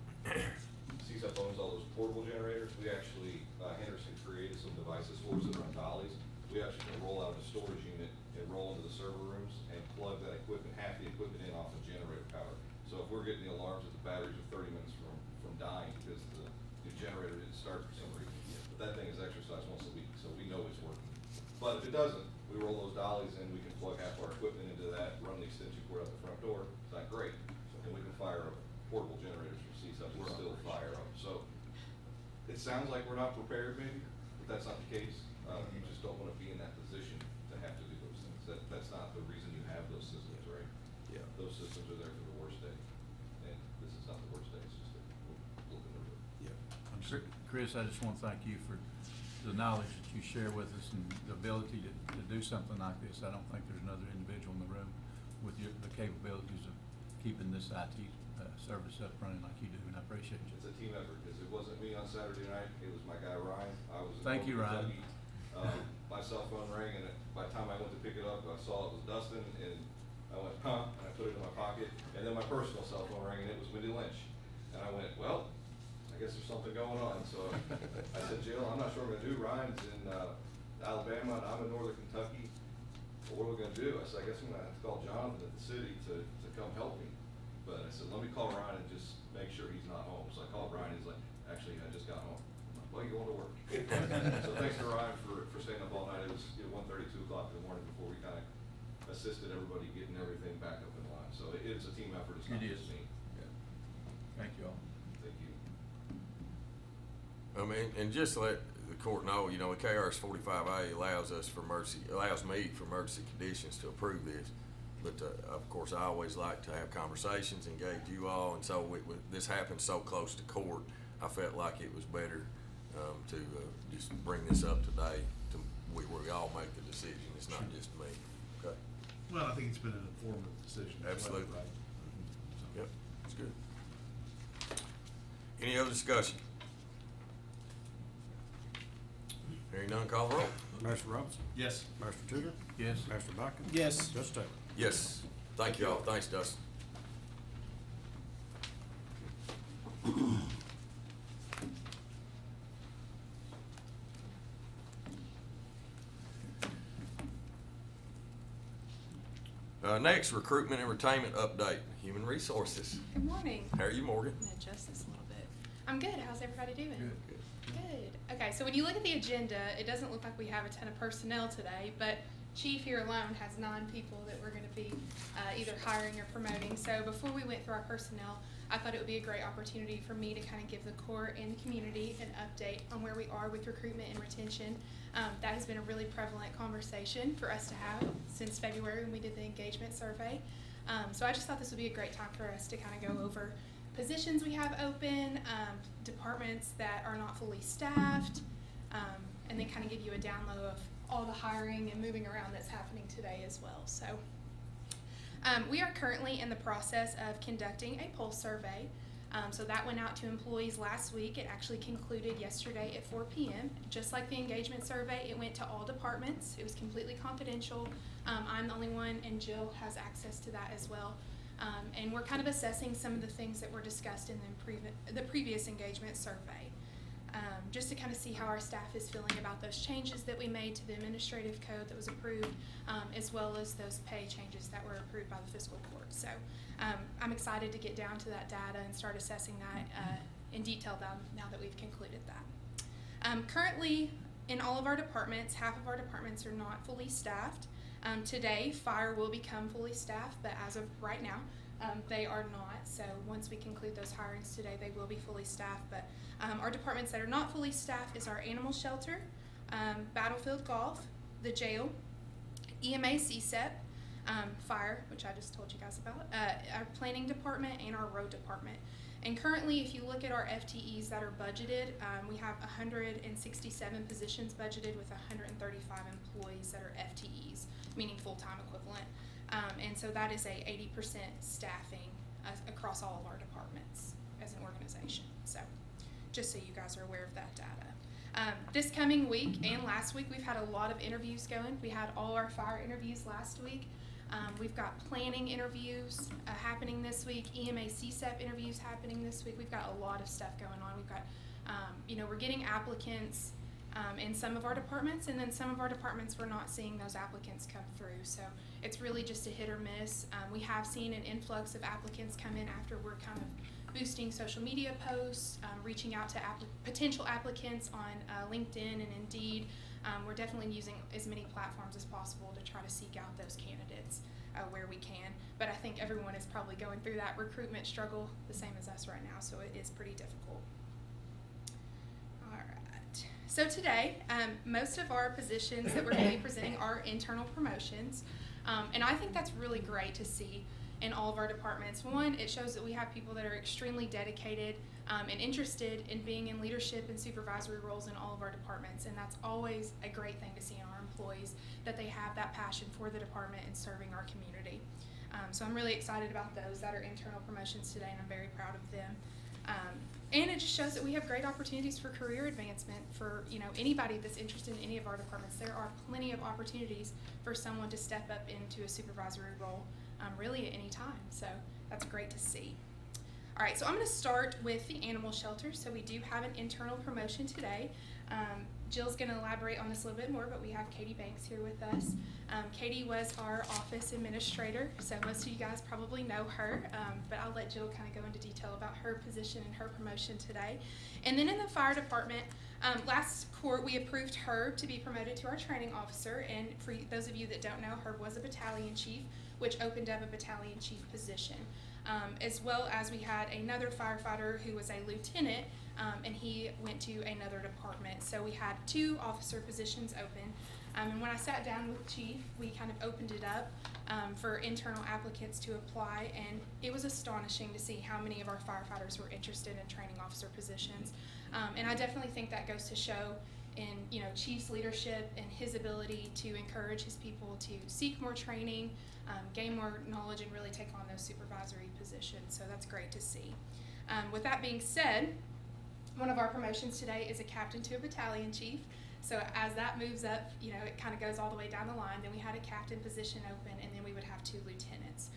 CSEP owns all those portable generators. We actually, Henderson created some devices for us that run dollies. We actually can roll out a storage unit and roll into the server rooms and plug that equipment, half the equipment in off of generator power. So if we're getting the alarms that the batteries are 30 minutes from dying because the generator didn't start for some reason, but that thing is exercised once a week, so we know it's working. But if it doesn't, we roll those dollies in, we can plug half our equipment into that, run the extension cord out the front door. It's not great, and we can fire up portable generators from CSEP and still fire up. So it sounds like we're not prepared, maybe, but that's not the case. You just don't want to be in that position to have to do those things. That's not the reason you have those systems, right? Yeah. Those systems are there for the worst day, and this is not the worst day. It's just a little bit of it. Yeah. Chris, I just want to thank you for the knowledge that you share with us and the ability to do something like this. I don't think there's another individual in the room with the capabilities of keeping this IT service up running like you do, and I appreciate you. It's a team effort, because it wasn't me on Saturday night, it was my guy Ryan. I was in Thank you, Northern Ryan. Kentucky. My cell phone rang, and by the time I went to pick it up, I saw it was Dustin, and I went, huh, and I put it in my pocket, and then my personal cell phone rang, and it was Wendy Lynch. And I went, well, I guess there's something going on. So I said, Jill, I'm not sure what I'm gonna do. Ryan's in Alabama, and I'm in Northern Kentucky. Well, what are we gonna do? I said, I guess I'm gonna have to call Jonathan at the city to come help me. But I said, let me call Ryan and just make sure he's not home. So I called Ryan, he's like, actually, I just got home. I'm like, well, you're going to work. So thanks to Ryan for staying up all night. It was 1:30, 2 o'clock in the morning before we kind of assisted everybody getting everything back up in line. So it's a team effort, it's not It just is. me. Yeah. Thank you all. Thank you. I mean, and just to let the court know, you know, the KRS 45A allows me for emergency conditions to approve this. But, of course, I always like to have conversations, engage you all, and so this happened so close to court, I felt like it was better to just bring this up today where we all make the decision. It's not just me, okay? Well, I think it's been an informative decision as well, Absolutely. right? So- Yep, that's good. Any other discussion? Hearing none, call the roll. Master Robinson? Yes. Master Tudor? Yes. Master Bacon? Yes. Judge Taylor? Yes, thank you all. Thanks, Dustin. Next, recruitment and retainment update, human resources. Good morning. How are you, Morgan? I'm gonna adjust this a little bit. I'm good. How's everybody doing? Good. Good. Okay, so when you look at the agenda, it doesn't look like we have a ton of personnel today, but Chief here alone has 9 people that we're gonna be either hiring or promoting. So before we went through our personnel, I thought it would be a great opportunity for me to kind of give the court and the community an update on where we are with recruitment and retention. That has been a really prevalent conversation for us to have since February when we did the engagement survey. So I just thought this would be a great time for us to kind of go over positions we have open, departments that are not fully staffed, and then kind of give you a down low of all the hiring and moving around that's happening today as well. So we are currently in the process of conducting a pulse survey. So that went out to employees last week. It actually concluded yesterday at 4 p.m. Just like the engagement survey, it went to all departments. It was completely confidential. I'm the only one, and Jill has access to that as well. And we're kind of assessing some of the things that were discussed in the previous engagement survey. Just to kind of see how our staff is feeling about those changes that we made to the administrative code that was approved, as well as those pay changes that were approved by the fiscal court. So I'm excited to get down to that data and start assessing that in detail now that we've concluded that. Currently, in all of our departments, half of our departments are not fully staffed. Today, fire will become fully staffed, but as of right now, they are not. So once we conclude those hirings today, they will be fully staffed. But our departments that are not fully staffed is our animal shelter, battlefield golf, the jail, EMA CSEP, fire, which I just told you guys about, our planning department, and our road department. And currently, if you look at our FTEs that are budgeted, we have 167 positions budgeted with 135 employees that are FTEs, meaning full-time equivalent. And so that is a 80% staffing across all of our departments as an organization. So just so you guys are aware of that data. This coming week and last week, we've had a lot of interviews going. We had all our fire interviews last week. We've got planning interviews happening this week, EMA CSEP interviews happening this week. We've got a lot of stuff going on. We've got, we're getting applicants in some of our departments, and then some of our departments we're not seeing those applicants come through. So it's really just a hit or miss. We have seen an influx of applicants come in after we're kind of boosting social media posts, reaching out to potential applicants on LinkedIn and Indeed. We're definitely using as many platforms as possible to try to seek out those candidates where we can. But I think everyone is probably going through that recruitment struggle the same as us right now, so it is pretty difficult. All right. So today, most of our positions that we're going to be presenting are internal promotions, and I think that's really great to see in all of our departments. One, it shows that we have people that are extremely dedicated and interested in being in leadership and supervisory roles in all of our departments, and that's always a great thing to see in our employees, that they have that passion for the department and serving our community. So I'm really excited about those that are internal promotions today, and I'm very proud of them. And it just shows that we have great opportunities for career advancement for anybody that's interested in any of our departments. There are plenty of opportunities for someone to step up into a supervisory role really at any time. So that's great to see. All right, so I'm going to start with the animal shelter. So we do have an internal promotion today. Jill's going to elaborate on this a little bit more, but we have Katie Banks here with us. Katie was our office administrator, so most of you guys probably know her, but I'll let Jill kind of go into detail about her position and her promotion today. And then in the fire department, last court we approved her to be promoted to our training officer, and for those of you that don't know, her was a battalion chief, which opened up a battalion chief position. As well as we had another firefighter who was a lieutenant, and he went to another department. So we had 2 officer positions open. And when I sat down with Chief, we kind of opened it up for internal applicants to apply, and it was astonishing to see how many of our firefighters were interested in training officer positions. And I definitely think that goes to show in Chief's leadership and his ability to encourage his people to seek more training, gain more knowledge, and really take on those supervisory positions. So that's great to see. With that being said, one of our promotions today is a captain to a battalion chief. So as that moves up, it kind of goes all the way down the line. Then we had a captain position open, and then we would have 2 lieutenants.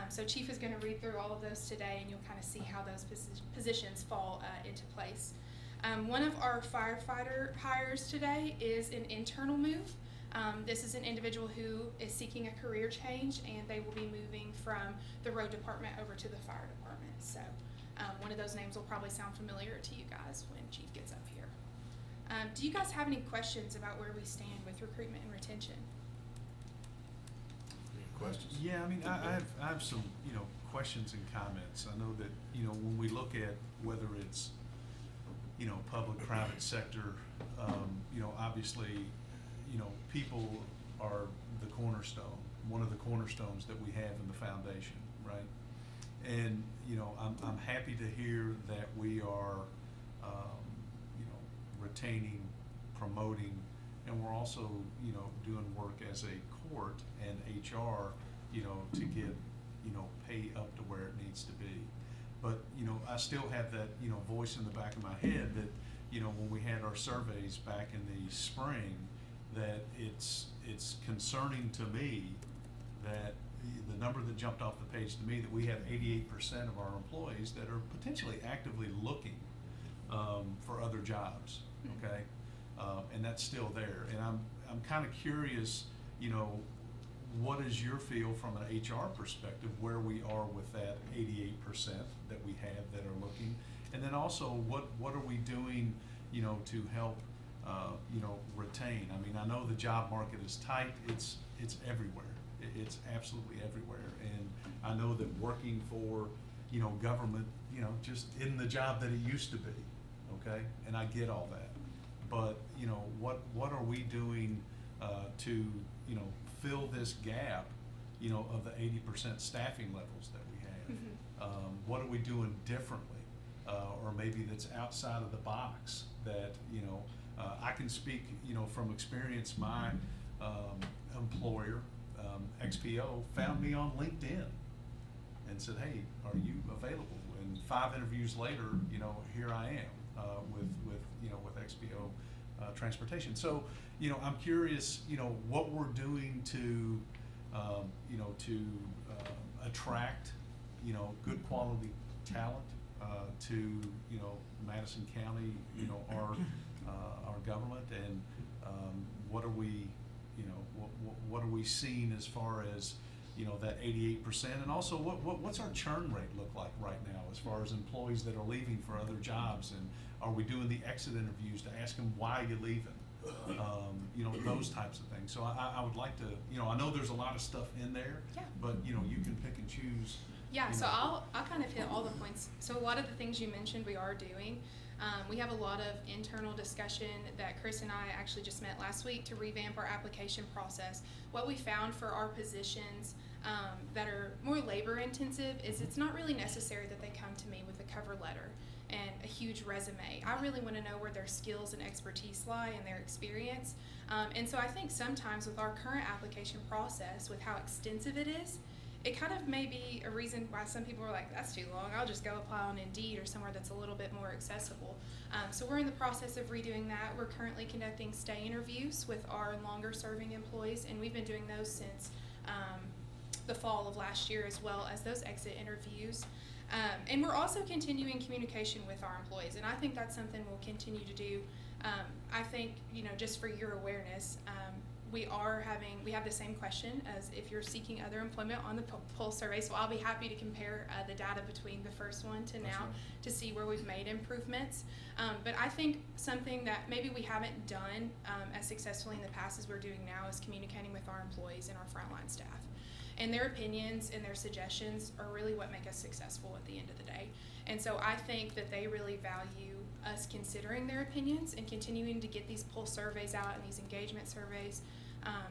So Chief is going to read through all of those today, and you'll kind of see how those positions fall into place. One of our firefighter hires today is an internal move. This is an individual who is seeking a career change, and they will be moving from the road department over to the fire department. So one of those names will probably sound familiar to you guys when Chief gets up here. Do you guys have any questions about where we stand with recruitment and retention? Any questions? Yeah, I mean, I have some, questions and comments. I know that, when we look at whether it's, public, private sector, obviously, people are the cornerstone, one of the cornerstones that we have in the foundation, right? And, I'm happy to hear that we are, retaining, promoting, and we're also, doing work as a court and HR, to get, pay up to where it needs to be. But, I still have that, voice in the back of my head that, when we had our surveys back in the spring, that it's concerning to me that the number that jumped off the page to me, that we have 88% of our employees that are potentially actively looking for other jobs, okay? And that's still there. And I'm kind of curious, what is your feel from an HR perspective, where we are with that 88% that we have that are looking? And then also, what are we doing, to help, retain? I mean, I know the job market is tight. It's everywhere. It's absolutely everywhere. And I know that working for, government, just isn't the job that it used to be, okay? And I get all that. But, what are we doing to, fill this gap, of the 80% staffing levels that we have? Mm-hmm. What are we doing differently? Or maybe that's outside of the box that, I can speak, from experience. My employer, XPO, found me on LinkedIn and said, hey, are you available? And 5 interviews later, here I am with XPO transportation. So, you know, I'm curious, you know, what we're doing to, you know, to attract, you know, good quality talent to, you know, Madison County, you know, our government, and what are we, you know, what are we seeing as far as, you know, that 88%, and also what's our churn rate look like right now as far as employees that are leaving for other jobs, and are we doing the exit interviews to ask them why you leaving? You know, those types of things. So I would like to, you know, I know there's a lot of stuff in there, Yeah. but you know, you can pick and choose. Yeah, you so know. I'll kind of hit all the points. So a lot of the things you mentioned we are doing. We have a lot of internal discussion that Chris and I actually just met last week to revamp our application process. What we found for our positions that are more labor intensive is it's not really necessary that they come to me with a cover letter and a huge resume. I really want to know where their skills and expertise lie and their experience. And so I think sometimes with our current application process, with how extensive it is, it kind of may be a reason why some people are like, that's too long, I'll just go apply on Indeed or somewhere that's a little bit more accessible. So we're in the process of redoing that. We're currently conducting stay interviews with our longer serving employees, and we've been doing those since the fall of last year, as well as those exit interviews. And we're also continuing communication with our employees, and I think that's something we'll continue to do. I think, you know, just for your awareness, we have the same question as if you're seeking other employment on the pulse survey, so I'll be happy to compare the data between the first one to now to see where we've made improvements. But I think something that maybe we haven't done as successfully in the past as we're doing now is communicating with our employees and our frontline staff. And their opinions and their suggestions are really what make us successful at the end of the day. And so I think that they really value us considering their opinions and continuing to get these pulse surveys out and these engagement surveys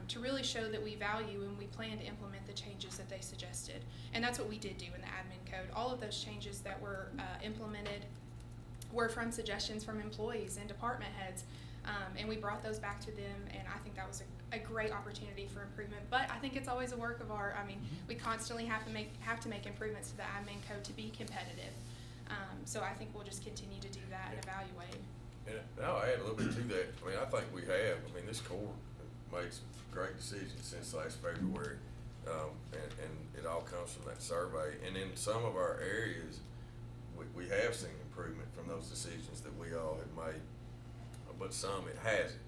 to really show that we value and we plan to implement the changes that they suggested. And that's what we did do in the admin code. All of those changes that were implemented were from suggestions from employees and department heads. And we brought those back to them, and I think that was a great opportunity for improvement. But I think it's always a work of art. I mean, we constantly have to make improvements to the admin code to be competitive. So I think we'll just continue to do that and evaluate. And I'll add a little bit to that. I mean, I think we have. I mean, this court made some great decisions since last February, and it all comes from that survey. And in some of our areas, we have seen improvement from those decisions that we all had made, but some it hasn't.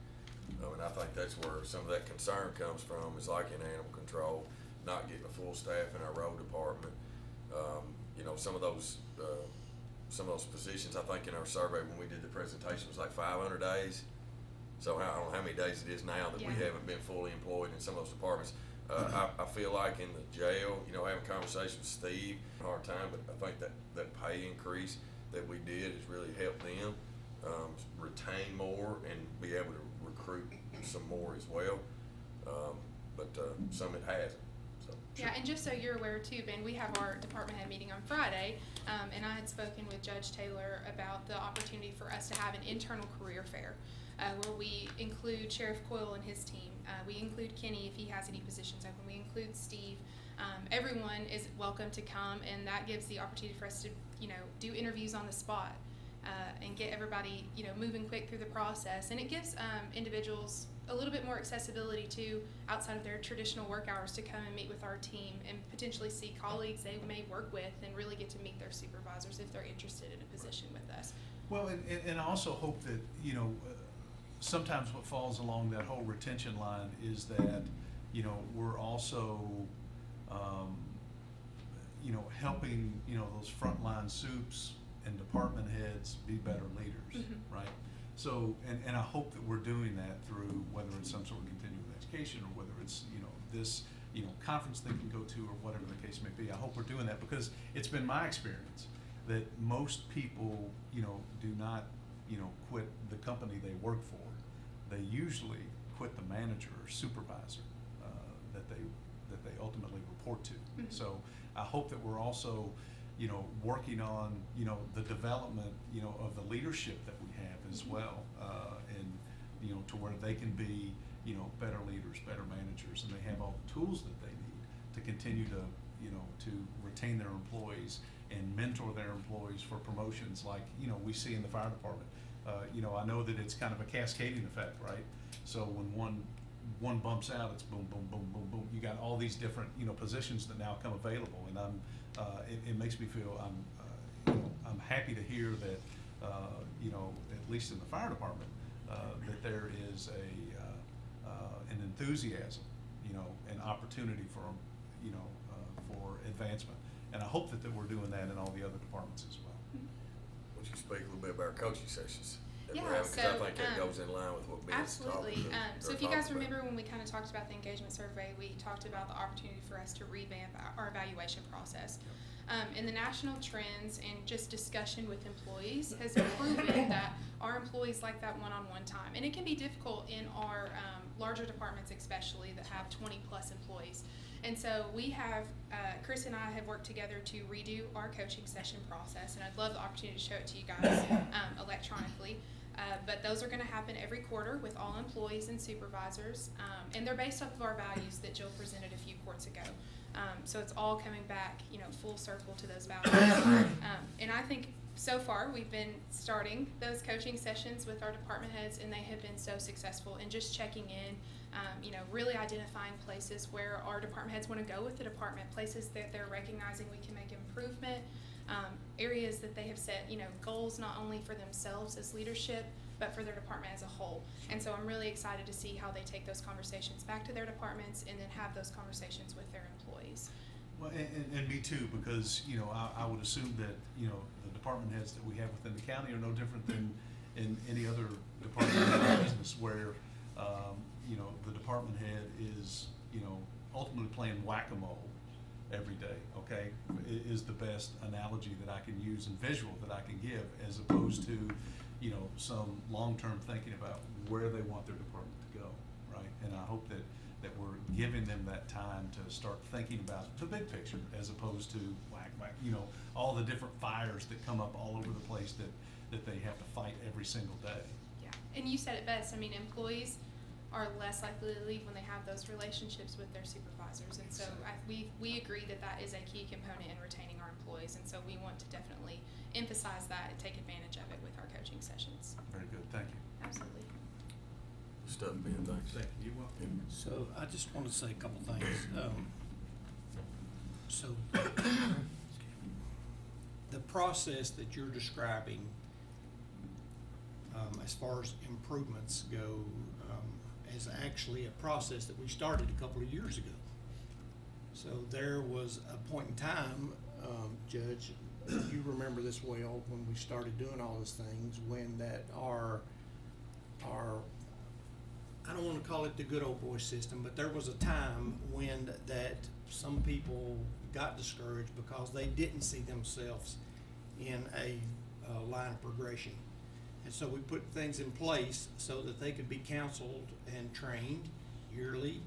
And I think that's where some of that concern comes from, is like in animal control, not getting a full staff in our road department. You know, some of those positions, I think in our survey when we did the presentation, was like 500 days. So I don't know how many days it is now that we haven't been fully employed in some of those departments. I feel like in the jail, you know, having a conversation with Steve, hard time, but I think that pay increase that we did has really helped them retain more and be able to recruit some more as well. But some it hasn't. So, Yeah, and just so you're aware too, Ben, we have our department head meeting on Friday, and I had spoken with Judge Taylor about the opportunity for us to have an internal career fair, where we include Sheriff Coyle and his team. We include Kenny if he has any positions open. We include Steve. Everyone is welcome to come, and that gives the opportunity for us to, you know, do interviews on the spot and get everybody, you know, moving quick through the process. And it gives individuals a little bit more accessibility to, outside of their traditional work hours, to come and meet with our team and potentially see colleagues they may work with and really get to meet their supervisors if they're interested in a position with us. Well, and I also hope that, you know, sometimes what falls along that whole retention line is that, you know, we're also, you know, helping, you know, those frontline soups and department heads be better leaders, right? So, and I hope that we're doing that through, whether it's some sort of continuing education or whether it's, you know, this, you know, conference they can go to or whatever the case may be. I hope we're doing that, because it's been my experience that most people, you know, do not, you know, quit the company they work for. They usually quit the manager or supervisor that they ultimately report to. So I hope that we're also, you know, working on, you know, the development, you know, of the leadership that we have as well, and, you know, to where they can be, you know, better leaders, better managers, and they have all the tools that they need to continue to, you know, to retain their employees and mentor their employees for promotions like, you know, we see in the fire department. You know, I know that it's kind of a cascading effect, right? So when one bumps out, it's boom, boom, boom, boom, boom. You got all these different, you know, positions that now come available, and it makes me feel you know, I'm happy to hear that, you know, at least in the fire department, that there is an enthusiasm, you know, an opportunity for, you know, for advancement. And I hope that we're doing that in all the other departments as well. Would you speak a little bit about our coaching sessions that we're Yeah, having? 'Cause I so, think that goes in line with what Ben is talking Absolutely. about. So if you guys remember when we kind of talked about the engagement survey, we talked about the opportunity for us to revamp our evaluation process. And the national trends and just discussion with employees has proven that our employees like that one-on-one time. And it can be difficult in our larger departments especially that have 20-plus employees. And so we have, Chris and I have worked together to redo our coaching session process, and I'd love the opportunity to show it to you guys electronically. But those are going to happen every quarter with all employees and supervisors, and they're based off of our values that Jill presented a few quarters ago. So it's all coming back, you know, full circle to those values. And I think so far we've been starting those coaching sessions with our department heads, and they have been so successful in just checking in, you know, really identifying places where our department heads want to go with the department, places that they're recognizing we can make improvement, areas that they have set, you know, goals not only for themselves as leadership, but for their department as a whole. And so I'm really excited to see how they take those conversations back to their departments and then have those conversations with their employees. Well, and me too, because, you know, I would assume that, you know, the department heads that we have within the county are no different than in any other department of the business where, you know, the department head is, you know, ultimately playing whack-a-mole every day, okay, is the best analogy that I can use and visual that I can give, as opposed to, you know, some long-term thinking about where they want their department to go, right? And I hope that we're giving them that time to start thinking about the big picture, as opposed to whack, you know, all the different fires that come up all over the place that they have to fight every single day. Yeah, and you said it best. I mean, employees are less likely to leave when they have those relationships with their supervisors, and so we agree that that is a key component in retaining our employees, and so we want to definitely emphasize that and take advantage of it with our coaching sessions. Very good, thank you. Absolutely. Stuff, Ben, thanks. Thank you. You're welcome. So I just want to say a couple things. So the process that you're describing, as far as improvements go, is actually a process that we started a couple of years ago. So there was a point in time, Judge, you remember this well, when we started doing all these things, when that our I don't want to call it the good old boy system, but there was a time when that some people got discouraged because they didn't see themselves in a line of progression. And so we put things in place so that they could be counseled and trained yearly,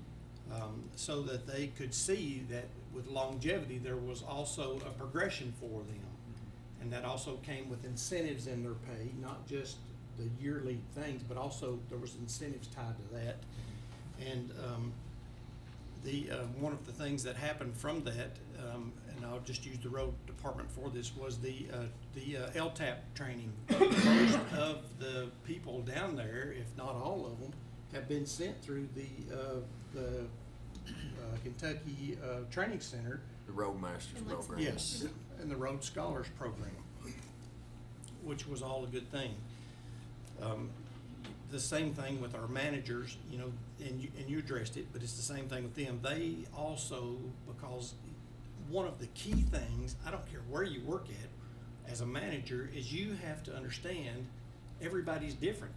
so that they could see that with longevity there was also a progression for them. And that also came with incentives in their pay, not just the yearly things, but also there was incentives tied to that. And one of the things that happened from that, and I'll just use the road department for this, was the LTAP training. Most of the people down there, if not all of them, have been sent through the Kentucky Training Center. The Roadmasters And program. Yes, and the Road Scholars Program, which was all a good thing. The same thing with our managers, you know, and you addressed it, but it's the same thing with them. They also, because one of the key things, I don't care where you work at, as a manager, is you have to understand everybody's different,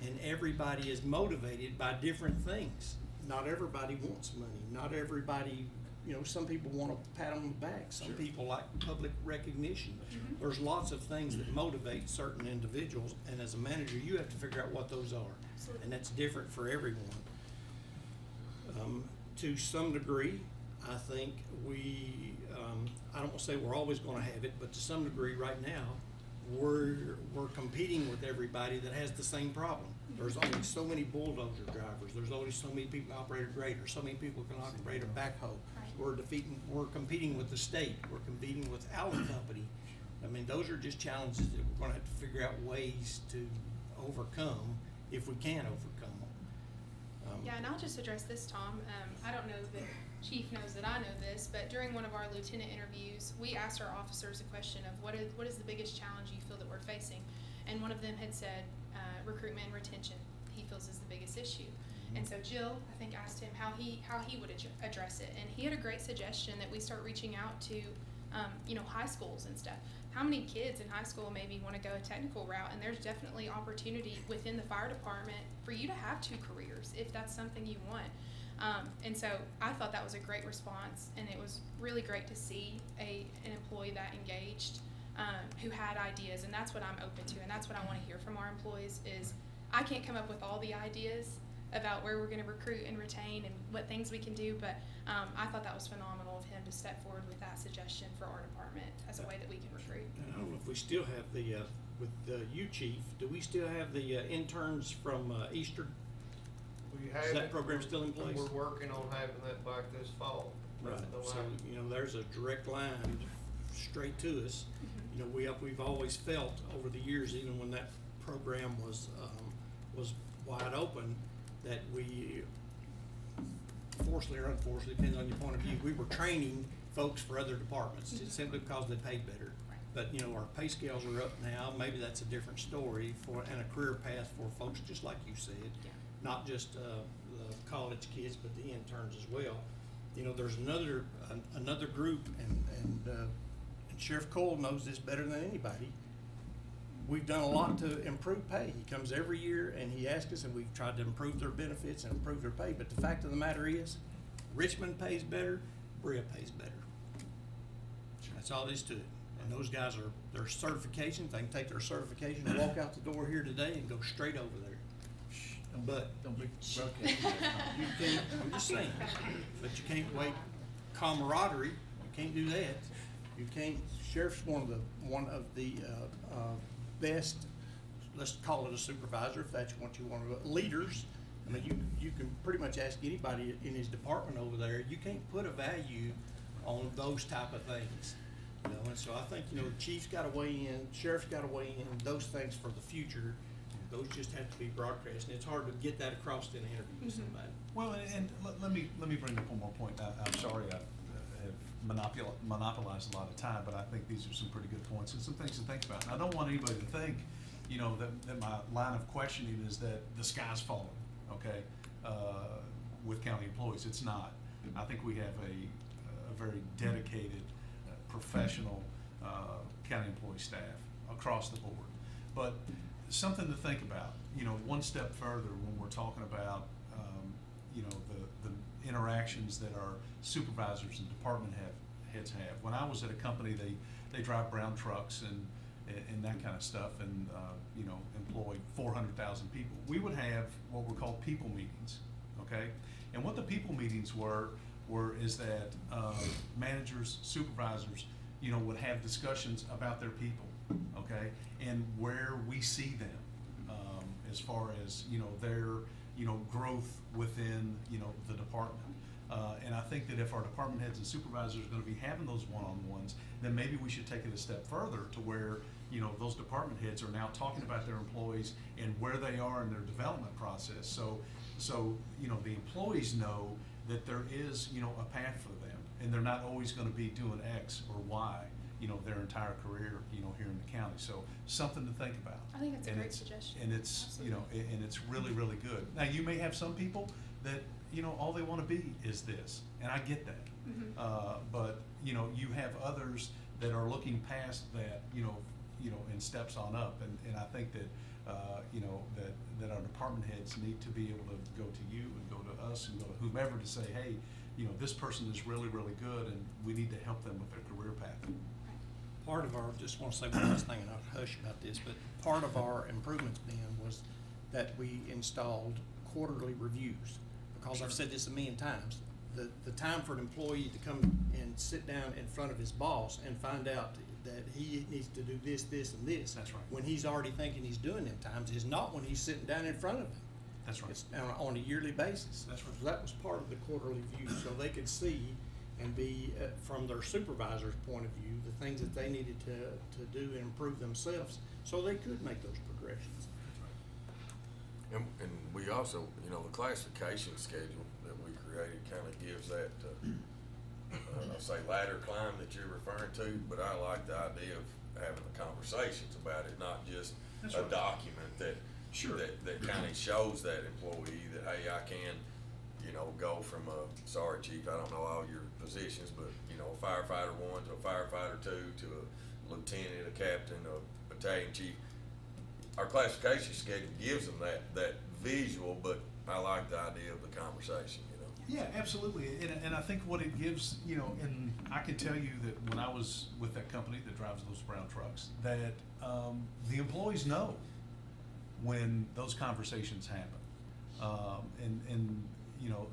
and everybody is motivated by different things. Not everybody wants money. Not everybody, you know, some people want a pat on the back. Some people like public recognition. There's lots of things that motivate certain individuals, and as a manager, you have to figure out what those are. Absolutely. And that's different for everyone. To some degree, I think I don't want to say we're always going to have it, but to some degree right now, we're competing with everybody that has the same problem. There's only so many bulldozer drivers. There's only so many people can operate a grader. So many people can operate a backhoe. We're competing with the state. We're competing with Allen Company. I mean, those are just challenges that we're going to have to figure out ways to overcome if we can overcome them. Yeah, and I'll just address this, Tom. I don't know that Chief knows that I know this, but during one of our lieutenant interviews, we asked our officers a question of what is the biggest challenge you feel that we're facing? And one of them had said recruitment and retention, he feels is the biggest issue. And so Jill, I think, asked him how he would address it, and he had a great suggestion that we start reaching out to, high schools and stuff. How many kids in high school maybe want to go a technical route? And there's definitely opportunity within the fire department for you to have 2 careers if that's something you want. And so I thought that was a great response, and it was really great to see an employee that engaged, who had ideas, and that's what I'm open to, and that's what I want to hear from our employees is I can't come up with all the ideas about where we're going to recruit and retain and what things we can do, but I thought that was phenomenal of him to step forward with that suggestion for our department as a way that we can recruit. And I don't know if we still have with you, Chief, do we still have the interns from Eastern? We Is have that it, program still in place? We're working on having that back this fall. Right, The so, line- there's a direct line straight to us. We've always felt over the years, even when that program was wide open, that we, fortunately or unfortunately, depending on your point of view, we were training folks for other departments, just simply because they paid better. But, our pay scales are up now, maybe that's a different story and a career path for folks, just like you said. Yeah. Not just, the college kids, but the interns as well. There's another group, and Sheriff Cole knows this better than anybody. We've done a lot to improve pay. He comes every year and he asks us, and we've tried to improve their benefits and improve their pay. But the fact of the matter is, Richmond pays better, Brea pays better. That's all there is to it. And those guys their certifications, they can take their certification and walk out the door here today and go straight over there. But Don't be broadcasting that. you can't, I'm just saying, but you can't wait camaraderie, you can't do that. You can't, sheriff's one of the best, let's call it a supervisor, if that's what you want to, leaders. I mean, you can pretty much ask anybody in his department over there, you can't put a value on those type of things. And so I think, the chief's gotta weigh in, sheriff's gotta weigh in, those things for the future, those just have to be broadcast, and it's hard to get that across in an interview with somebody. Well, and let me bring up one more point. I'm sorry I have monopolized a lot of time, but I think these are some pretty good points and some things to think about. And I don't want anybody to think, that my line of questioning is that the sky's falling, okay, with county employees. It's not. I think we have a very dedicated, professional county employee staff across the board. But something to think about, one step further when we're talking about, the interactions that our supervisors and department heads have. When I was at a company, they drive brown trucks and that kind of stuff and, employ 400,000 people. We would have what were called people meetings, okay? And what the people meetings is that managers, supervisors, would have discussions about their people, okay? And where we see them as far as, their, growth within, the department. And I think that if our department heads and supervisors are gonna be having those one-on-ones, then maybe we should take it a step further to where, those department heads are now talking about their employees and where they are in their development process. So, the employees know that there is, a path for them, and they're not always gonna be doing X or Y, their entire career, here in the county. So something to think about. I think that's a And great it's- suggestion. And it's, Absolutely. and it's really, really good. Now, you may have some people that, all they wanna be is this, and I get that. But, you have others that are looking past that, and steps on up, and I think that, that our department heads need to be able to go to you and go to us and go to whomever to say, hey, this person is really, really good, and we need to help them with their career path. Part of our, just want to say one last thing, and I'll hush about this, but part of our improvements, Ben, was that we installed quarterly reviews. Because I've said this a million times, the time for an employee to come and sit down in front of his boss and find out that he needs to do this, this, and this. That's right. When he's already thinking he's doing them times, is not when he's sitting down in front of him. That's right. It's on a yearly basis. That's right. So that was part of the quarterly view, so they could see and be, from their supervisor's point of view, the things that they needed to do and improve themselves, so they could make those progressions. And we also, you know, the classification schedule that we created kind of gives that, I'll say ladder climb that you're referring to, but I like the idea of having the conversations about it, not just That's a right. document that, Sure. that kind of shows that employee that, hey, I can, you know, go from a, sorry, chief, I don't know all your positions, but, you know, a firefighter 1 to a firefighter 2 to a lieutenant, a captain, a battalion chief. Our classification schedule gives them that visual, but I like the idea of the conversation, you know. Yeah, absolutely, and I think what it gives, you know, and I can tell you that when I was with that company that drives those brown trucks, that the employees know when those conversations happen, and you know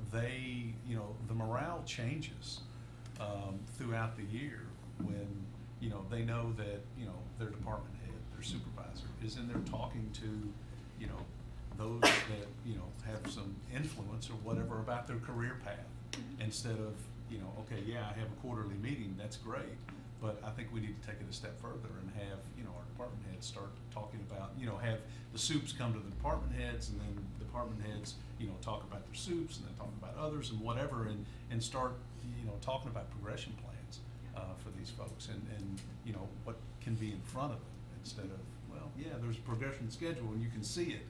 the morale changes throughout the year when you know they know that you know their department head, their supervisor is in there talking to you know those that you know have some influence or whatever about their career path, instead of you know, okay, yeah, I have a quarterly meeting, that's great, but I think we need to take it a step further and have you know our department heads start talking about you know have the soups come to the department heads, and then department heads you know talk about their soups, and then talk about others and whatever, and start you know talking about progression plans for these folks, and you know what can be in front of them, instead of, well, yeah, there's a progression schedule and you can see it,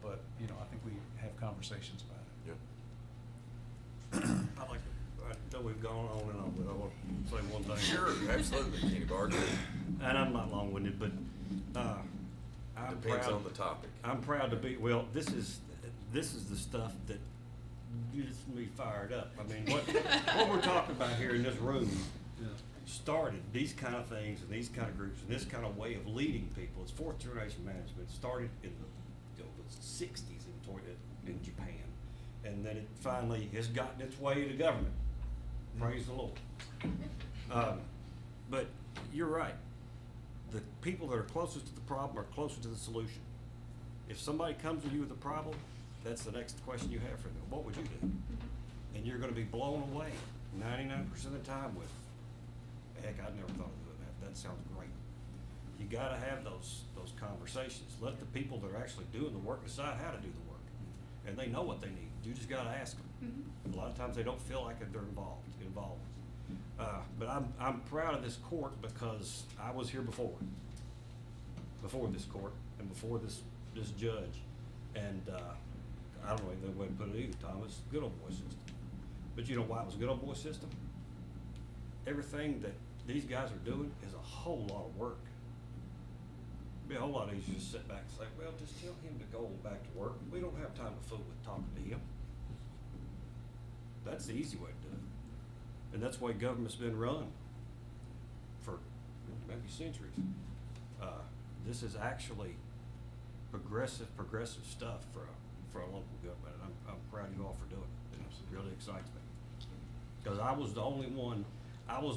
but you know I think we have conversations about it. Yeah. I like, I know we've gone on and on, but I want to say one thing. Sure, absolutely, Kenny Barker. And I'm not long-winded, but, I'm Depends proud- on the topic. I'm proud to be, well, this is the stuff that gets me fired up. I mean, what we're talking about here in this room started, these kind of things and these kind of groups and this kind of way of leading people. It's fourth generation management. It started in the 60s in Japan. And then it finally has gotten its way to government. Praise the Lord. But you're right. The people that are closest to the problem are closer to the solution. If somebody comes to you with a problem, that's the next question you have for them. What would you do? And you're gonna be blown away 99% of the time with, heck, I'd never thought of doing that. That sounds great. You gotta have those conversations. Let the people that are actually doing the work decide how to do the work. And they know what they need. You just gotta ask them. A lot of times they don't feel like they're involved. But I'm proud of this court because I was here before this court and before this judge. And, I don't know any other way to put it either, Thomas, good old boy system. But you know why it was a good old boy system? Everything that these guys are doing is a whole lot of work. It'd be a whole lot easier to sit back and say, well, just tell him to go back to work. We don't have time to fool with talking to him. That's the easy way to do it. And that's the way government's been run for maybe centuries. This is actually progressive stuff for a local government, and I'm proud of you all for doing it. It really excites me. Because I was the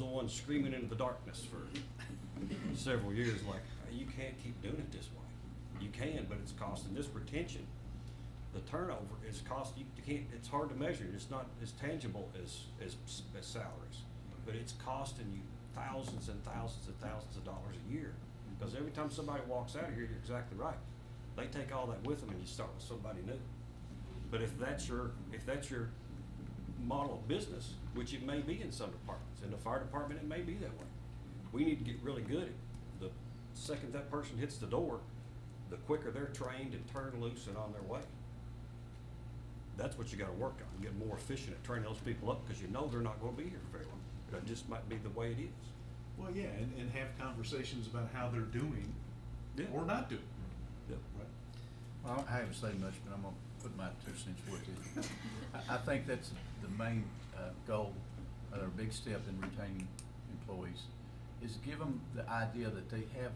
one screaming into the darkness for several years, like, you can't keep doing it this way. You can, but it's costing this retention. The turnover is cost, you can't, it's hard to measure. It's not as tangible as salaries, but it's costing you thousands and thousands and thousands of dollars a year. Because every time somebody walks out of here, you're exactly right. They take all that with them and you start with somebody new. But if that's your model of business, which it may be in some departments, in the fire department it may be that way. We need to get really good at the second that person hits the door, the quicker they're trained and turned loose and on their way. That's what you gotta work on. Get more efficient at training those people up because you know they're not gonna be here very long. That just might be the way it is. Well, yeah, and have conversations about how they're doing or not doing. Yep. Right. Well, I haven't said much, but I'm gonna put my 2 cents worth in. I think that's the main goal, or a big step in retaining employees, is give them the idea that they have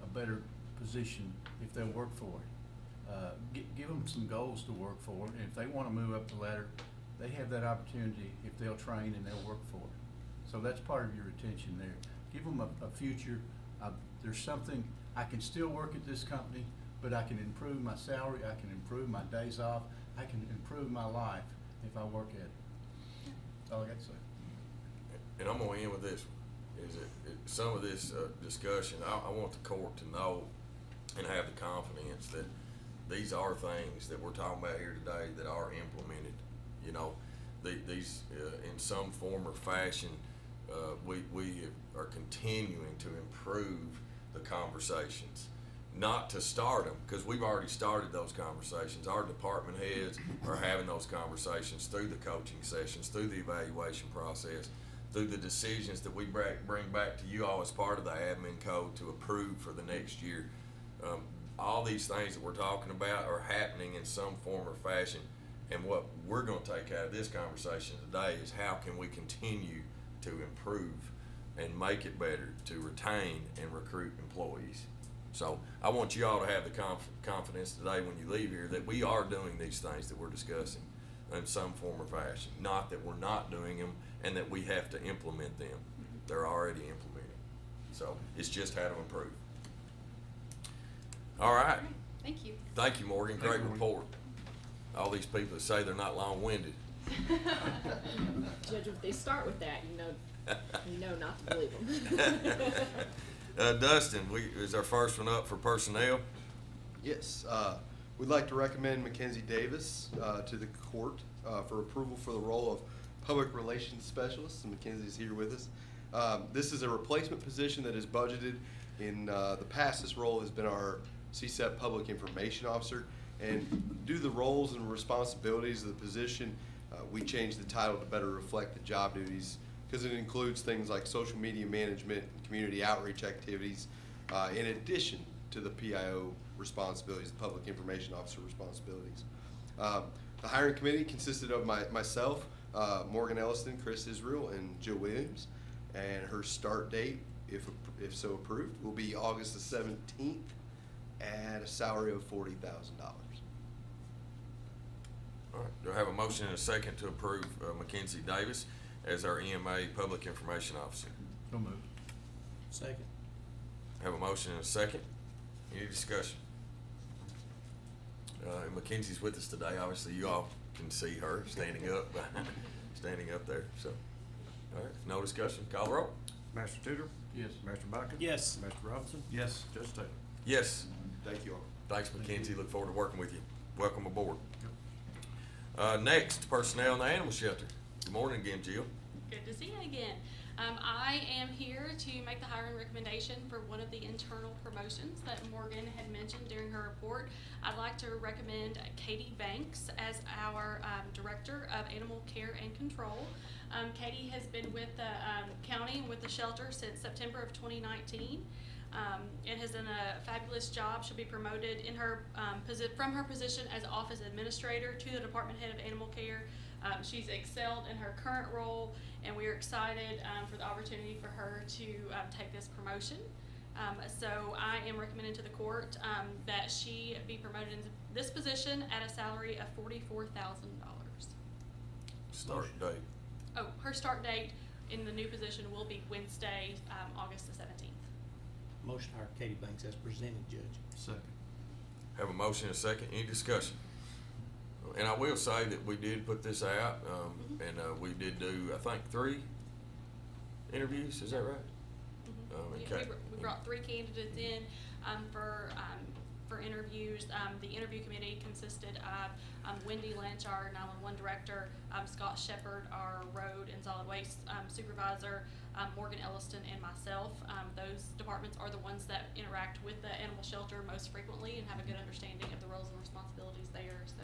a better position if they'll work for it. Give them some goals to work for, and if they wanna move up the ladder, they have that opportunity if they'll train and they'll work for it. So that's part of your retention there. Give them a future. There's something, I can still work at this company, but I can improve my salary, I can improve my days off, I can improve my life if I work at it. That's all I got to say. And I'm gonna end with this one, is that some of this discussion, I want the court to know and have the confidence that these are things that we're talking about here today that are implemented. You know, these in some form or fashion, we are continuing to improve the conversations. Not to start them, because we've already started those conversations. Our department heads are having those conversations through the coaching sessions, through the evaluation process, through the decisions that we bring back to you all as part of the admin code to approve for the next year. All these things that we're talking about are happening in some form or fashion, and what we're going to take out of this conversation today is how can we continue to improve and make it better to retain and recruit employees. So I want you all to have the confidence today when you leave here that we are doing these things that we're discussing in some form or fashion. Not that we're not doing them and that we have to implement them. They're already implemented. So it's just how to improve. All right. Thank you. Thank you, Morgan. Great report. All these people that say they're not long-winded. Judge, if they start with that, you know not to believe them. Dustin, is our first one up for personnel? Yes, we'd like to recommend Mackenzie Davis to the court for approval for the role of Public Relations Specialist, and Mackenzie's here with us. This is a replacement position that is budgeted. In the past, this role has been our CSEP Public Information Officer, and due to the roles and responsibilities of the position, we changed the title to better reflect the job duties, because it includes things like social media management and community outreach activities, in addition to the PIO responsibilities, the Public Information Officer responsibilities. The hiring committee consisted of myself, Morgan Elliston, Chris Israel, and Jill Williams, and her start date, if so approved, will be August the 17th at a salary of $40,000. All right. Do I have a motion and a second to approve Mackenzie Davis as our EMA Public Information Officer? So moved. Second. Have a motion and a second. Any discussion? Mackenzie's with us today. Obviously, you all can see her standing up, standing up there. So, all right. No discussion. Call the roll. Master Tudor? Yes. Master Bakker? Yes. Master Robinson? Yes. Judge Taylor? Yes. Thank you all. Thanks, Mackenzie. Look forward to working with you. Welcome aboard. Next, personnel in the animal shelter. Good morning again, Jill. Good to see you again. I am here to make the hiring recommendation for one of the internal promotions that Morgan had mentioned during her report. I'd like to recommend Katie Banks as our Director of Animal Care and Control. Katie has been with the county and with the shelter since September of 2019. And has done a fabulous job. She'll be promoted in her from her position as office administrator to the department head of animal care. She's excelled in her current role, and we are excited for the opportunity for her to take this promotion. So I am recommending to the court that she be promoted into this position at a salary of $44,000. Start date. Oh, her start date in the new position will be Wednesday, August the 17th. Motion to hire Katie Banks as presented, Judge. Second. Have a motion and a second. Any discussion? And I will say that we did put this out, and we did do, I think, 3 interviews. Is that right? Yeah, we brought 3 candidates in for interviews. The interview committee consisted of Wendy Lynch, our 911 director, Scott Shepard, our road and solid waste supervisor, Morgan Elliston, and myself. Those departments are the ones that interact with the animal shelter most frequently and have a good understanding of the roles and responsibilities there. So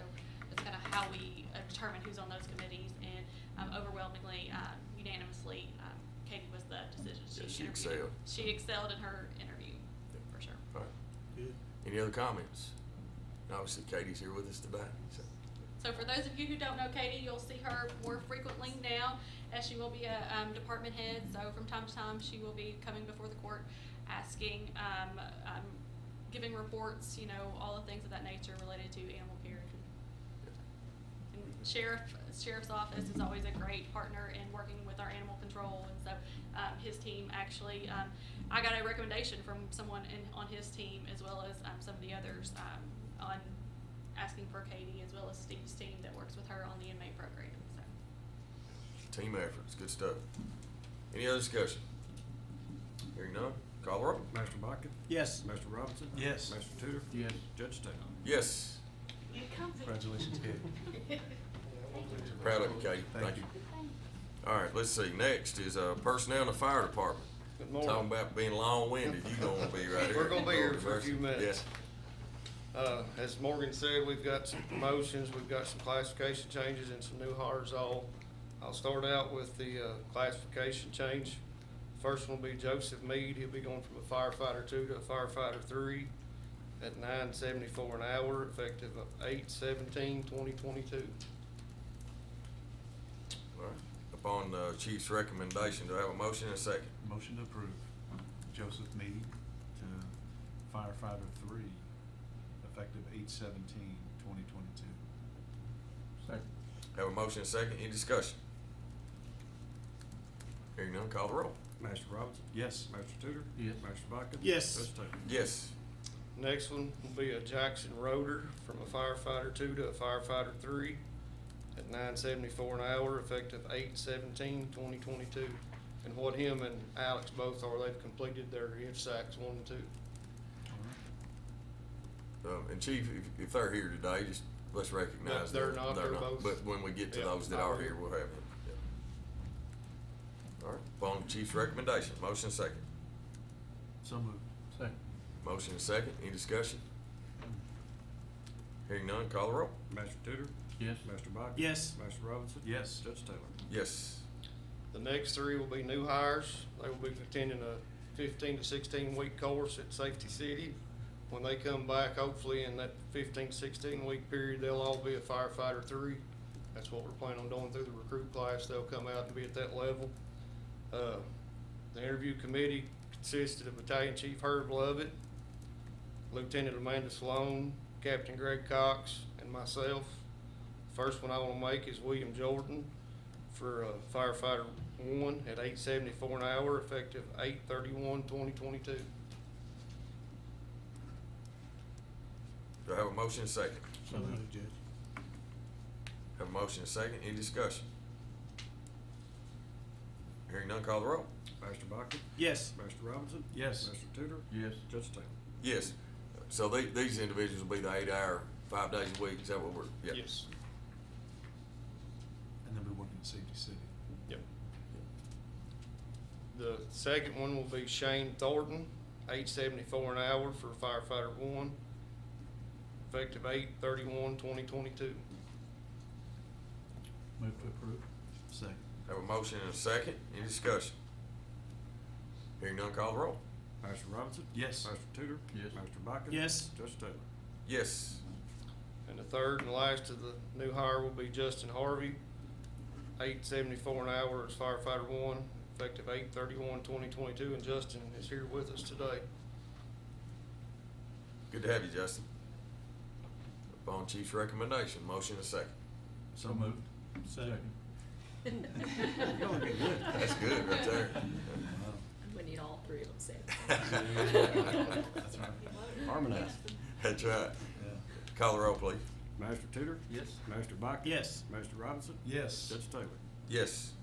that's kind of how we determine who's on those committees, and overwhelmingly, unanimously, Katie was the decision. She excelled. She excelled in her interview, for sure. All right. Good. Any other comments? And obviously, Katie's here with us today. So for those of you who don't know Katie, you'll see her more frequently now, as she will be a department head. So from time to time, she will be coming before the court, asking, giving reports, all the things of that nature related to animal care. And sheriff's office is always a great partner in working with our animal control, and so his team actually, I got a recommendation from someone on his team, as well as some of the others, on asking for Katie, as well as Steve's team that works with her on the inmate program. So Team efforts, good stuff. Any other discussion? Hearing none, Call the roll. Master Baca? Yes. Master Robinson? Yes. Master Tudor? Yes. Judge Taylor? Yes. Congratulations, Katie. Proud of you, Katie. Thank you. All right, let's see. Next is personnel in the fire department. Good morning. Talking about being long-winded, you gonna be right here. We're gonna be here for a Lord few mercy. minutes. As Morgan said, we've got some promotions, we've got some classification changes and some new hires all. I'll start out with the, classification change. First one will be Joseph Mead. He'll be going from a firefighter 2 to a firefighter 3 at $9.74 an hour, effective 8/17/2022. All right. Upon the chief's recommendation, do I have a motion and a second? Motion to approve Joseph Mead to firefighter 3, effective 8/17/2022. Second. Have a motion and a second. Any discussion? Hearing none, call the roll. Master Robinson? Yes. Master Tudor? Yes. Master Baca? Yes. Judge Taylor? Yes. Next one will be a Jackson Roder from a firefighter 2 to a firefighter 3 at $9.74 an hour, effective 8/17/2022. And what him and Alex both are, they've completed their IFSACs 1 and 2. All right. And Chief, if they're here today, just let's recognize No, they're them. not. They're both- But when we get to Yeah, those that I are will. here, we'll have them. Yeah. All right, upon the chief's recommendation, motion and second. So moved. Second. Motion and second, any discussion? Hearing none, call the roll. Master Tudor? Yes. Master Baca? Yes. Master Robinson? Yes. Judge Taylor? Yes. The next 3 will be new hires. They will be attending a 15 to 16 week course at Safety City. When they come back, hopefully in that 15 to 16 week period, they'll all be a firefighter 3. That's what we're planning on doing through the recruit class. They'll come out and be at that level. The interview committee consisted of Battalion Chief Herb Lovett, Lieutenant Amanda Sloan, Captain Greg Cox, and myself. First one I want to make is William Jordan for firefighter 1 at $8.74 an hour, effective 8/31/2022. Do I have a motion and second? So moved. Judge. Have a motion and second, any discussion? Hearing none, call the roll. Master Baca? Yes. Master Robinson? Yes. Master Tudor? Yes. Judge Taylor? Yes. So these individuals will be the 8-hour, 5 days a week, is that what we're, yeah. Yes. And then we work in Safety City. Yep. The second one will be Shane Thornton, $8.74 an hour for firefighter 1, effective 8/31/2022. Move to approve. Second. Have a motion and a second, any discussion? Hearing none, call the roll. Master Robinson? Yes. Master Tudor? Yes. Master Baca? Yes. Judge Taylor? Yes. And the third and last of the new hire will be Justin Harvey, $8.74 an hour as firefighter 1, effective 8/31/2022, and Justin is here with us today. Good to have you, Justin. Upon chief's recommendation, motion and a second. So moved. Second. You're gonna get good. That's good right there. I'm gonna need all 3 of them said. That's right. Harmonize. That's right. Yeah. Call the roll, please. Master Tudor? Yes. Master Baca? Yes. Master Robinson? Yes. Judge Taylor? Yes.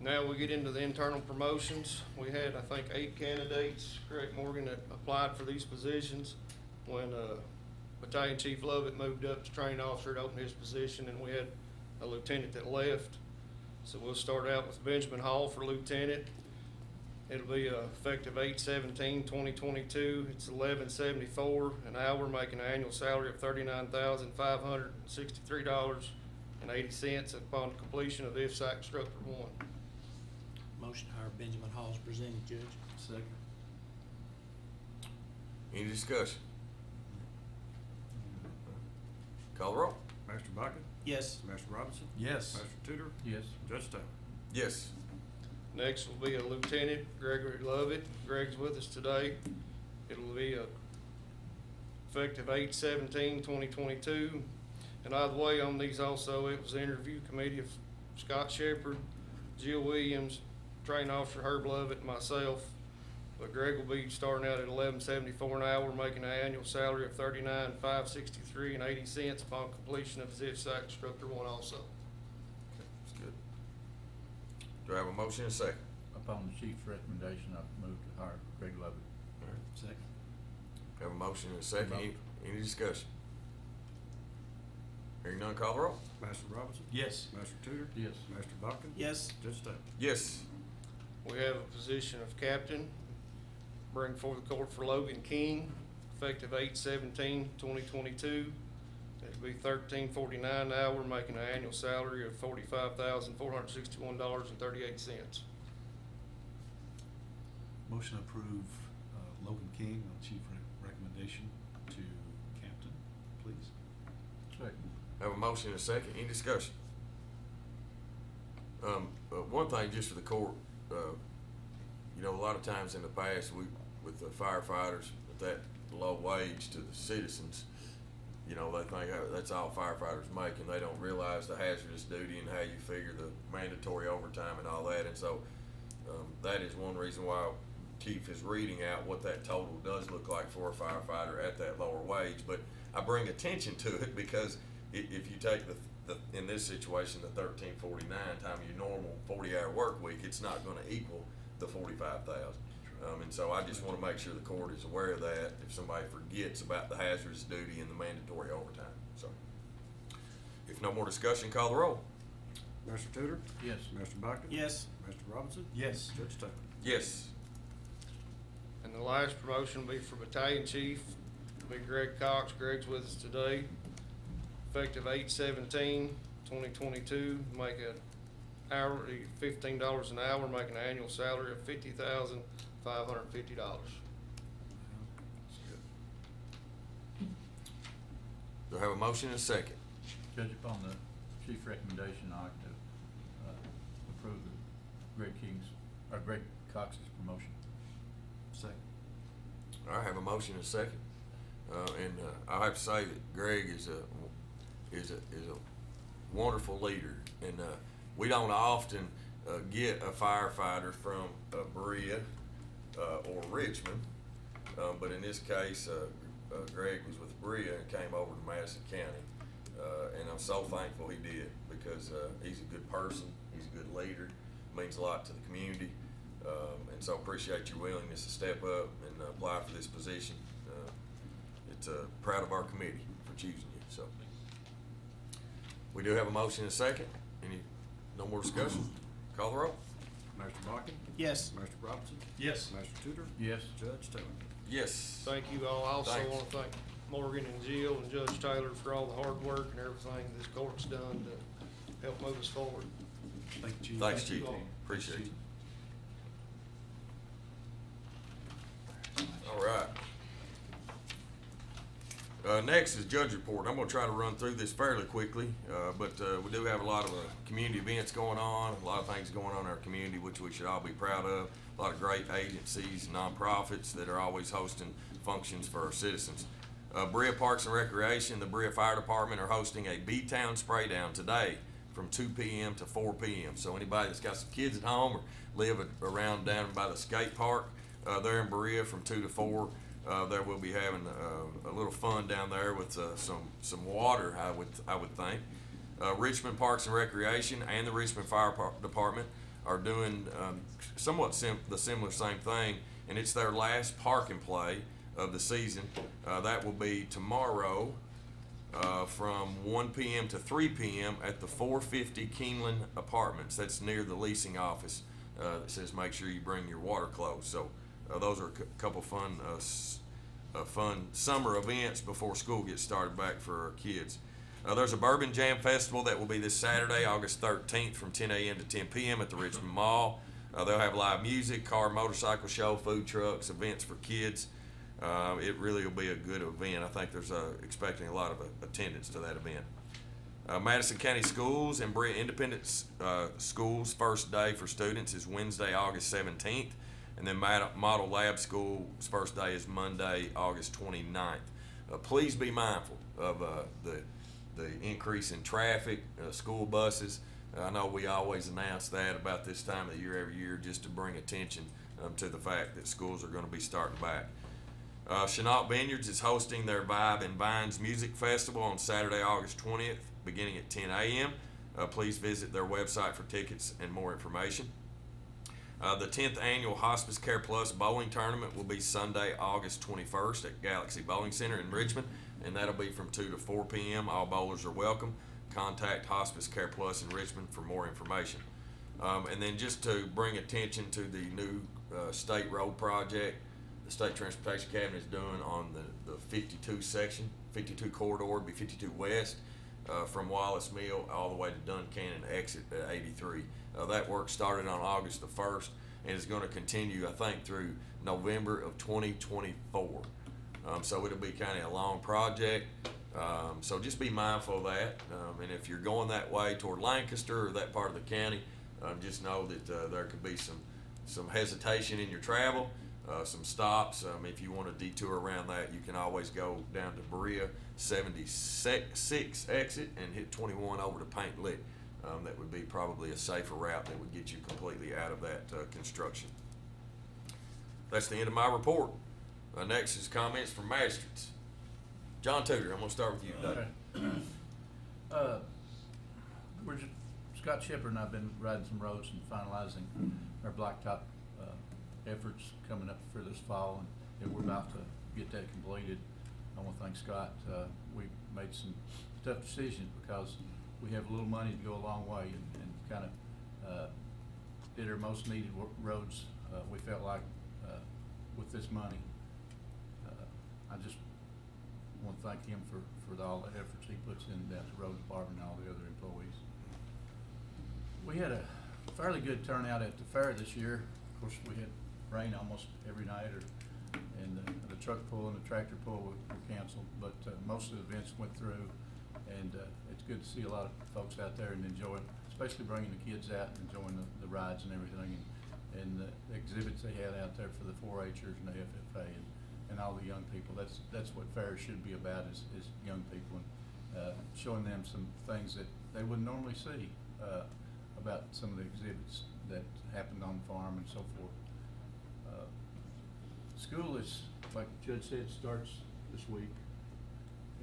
Now we get into the internal promotions. We had, I think, 8 candidates, correct, Morgan, that applied for these positions. When Battalion Chief Lovett moved up to training officer to open his position, and we had a lieutenant that left. So we'll start out with Benjamin Hall for lieutenant. It'll be effective 8/17/2022. It's $11.74 an hour, making an annual salary of $39,563.80 upon completion of IFSAC Instructor 1. Motion to hire Benjamin Hall is presented, Judge. Second. Any discussion? Call the roll. Master Baca? Yes. Master Robinson? Yes. Master Tudor? Yes. Judge Taylor? Yes. Next will be a Lieutenant Gregory Lovett. Greg's with us today. It'll be effective 8/17/2022. And either way on these also, it was the interview committee of Scott Shepherd, Jill Williams, training officer Herb Lovett, and myself. But Greg will be starting out at $11.74 an hour, making an annual salary of $39,563.80 upon completion of his IFSAC Instructor 1 also. That's good. Do I have a motion and a second? upon the chief's recommendation, I move to hire Greg Lovett. Second. Have a motion and a second. Vote. Any discussion? Hearing none, call the roll. Master Robinson? Yes. Master Tudor? Yes. Master Buckton? Yes. Judge Taylor? Yes. We have a position of captain, bring forth the court for Logan King, effective 8/17/2022. It'd be $13.49 an hour, making an annual salary of $45,461.38. Motion to approve Logan King on chief recommendation to captain, please. Second. Have a motion and a second. Any discussion? One thing just for the court, you know, a lot of times in the past, with the firefighters, with that low wage to the citizens, you know, they think that's all firefighters make, and they don't realize the hazardous duty and how you figure the mandatory overtime and all that. And so that is one reason why Chief is reading out what that total does look like for a firefighter at that lower wage. But I bring attention to it because if you take in this situation, the $13.49 times your normal 40-hour work week, it's not going to equal the $45,000. And so I just want to make sure the court is aware of that if somebody forgets about the hazardous duty and the mandatory overtime. So, if no more discussion, call the roll. Master Tudor? Yes. Master Buckton? Yes. Master Robinson? Yes. Judge Taylor? Yes. And the last promotion will be for battalion chief, be Greg Cox. Greg's with us today. Effective 8/17/2022, make an hourly $15 an hour, making an annual salary of $50,550. Do I have a motion and a second? Judge, upon the chief's recommendation, I'd like to approve Greg Cox's promotion. Second. I have a motion and a second. I have to say that Greg is a wonderful leader, and we don't often get a firefighter from Berea or Richmond, but in this case, Greg was with Berea and came over to Madison County, and I'm so thankful he did because he's a good person, he's a good leader, means a lot to the community, and so appreciate your willingness to step up and apply for this position. It's proud of our committee for choosing you. So we do have a motion and a second. No more discussion? Call the roll. Master Buckton? Yes. Master Robinson? Yes. Master Tudor? Yes. Judge Taylor? Yes. Thank you all. I also Thanks. want to thank Morgan and Jill and Judge Taylor for all the hard work and everything this court's done to help move us forward. Thank you, Chief. Thanks, Thank you Chief. all. Appreciate Thanks, you. All right. Next is judge report. I'm going to try to run through this fairly quickly, but we do have a lot of community events going on, a lot of things going on in our community, which we should all be proud of. A lot of great agencies, nonprofits that are always hosting functions for our citizens. Berea Parks and Recreation, the Berea Fire Department are hosting a B-Town Spray Down today from 2 p.m. to 4 p.m. So anybody that's got some kids at home or live around down by the skate park there in Berea from 2 to 4, there we'll be having a little fun down there with some water, I would think. Richmond Parks and Recreation and the Richmond Fire Department are doing somewhat the similar same thing, and it's their last park and play of the season. That will be tomorrow from 1 p.m. to 3 p.m. at the 450 Keeneland Apartments. That's near the leasing office. That says make sure you bring your water clothes. So those are a couple fun summer events before school gets started back for our kids. There's a Bourbon Jam Festival that will be this Saturday, August 13th from 10 a.m. to 10 p.m. at the Richmond Mall. They'll have live music, car, motorcycle show, food trucks, events for kids. It really will be a good event. I think there's expecting a lot of attendance to that event. Madison County Schools and Berea Independent Schools first day for students is Wednesday, August 17th. And then Model Lab School's first day is Monday, August 29th. Please be mindful of the increase in traffic, school buses. I know we always announce that about this time of the year every year just to bring attention to the fact that schools are going to be starting back. Chenault Vineyards is hosting their Vibe and Vines Music Festival on Saturday, August 20th, beginning at 10 a.m. Please visit their website for tickets and more information. The 10th Annual Hospice Care Plus Bowling Tournament will be Sunday, August 21st at Galaxy Bowling Center in Richmond, and that'll be from 2 to 4 p.m. All bowlers are welcome. Contact Hospice Care Plus in Richmond for more information. And then just to bring attention to the new state road project, the State Transportation Cabinet is doing on the 52 section, 52 corridor, would be 52 West, from Wallace Mill all the way to Duncannon exit at 83. That work started on August the 1st and is going to continue, I think, through November of 2024. So it'll be kind of a long project. So just be mindful of that. And if you're going that way toward Lancaster or that part of the county, just know that there could be some hesitation in your travel, some stops. If you want to detour around that, you can always go down to Berea 76 exit and hit 21 over to Paint Lick. That would be probably a safer route that would get you completely out of that construction. That's the end of my report. Next is comments from magistrates. John Tudor, I'm going to start with you today. Okay. Scott Shepherd and I've been riding some roads and finalizing our blacktop efforts coming up for this fall, and we're about to get that completed. I want to thank Scott. We made some tough decisions because we have a little money to go a long way, and kind of did our most needed roads. We felt like with this money, I just want to thank him for all the efforts he puts in down at the road department and all the other employees. We had a fairly good turnout at the fair this year. Of course, we had rain almost every night, and the truck pull and the tractor pull were canceled, but most of the events went through, and it's good to see a lot of folks out there and enjoying, especially bringing the kids out and enjoying the rides and everything, and the exhibits they had out there for the 4-H'ers and the FFA and all the young people. That's what fairs should be about, is young people, and showing them some things that they wouldn't normally see about some of the exhibits that happened on the farm and so forth. School is, like the judge said, starts this week,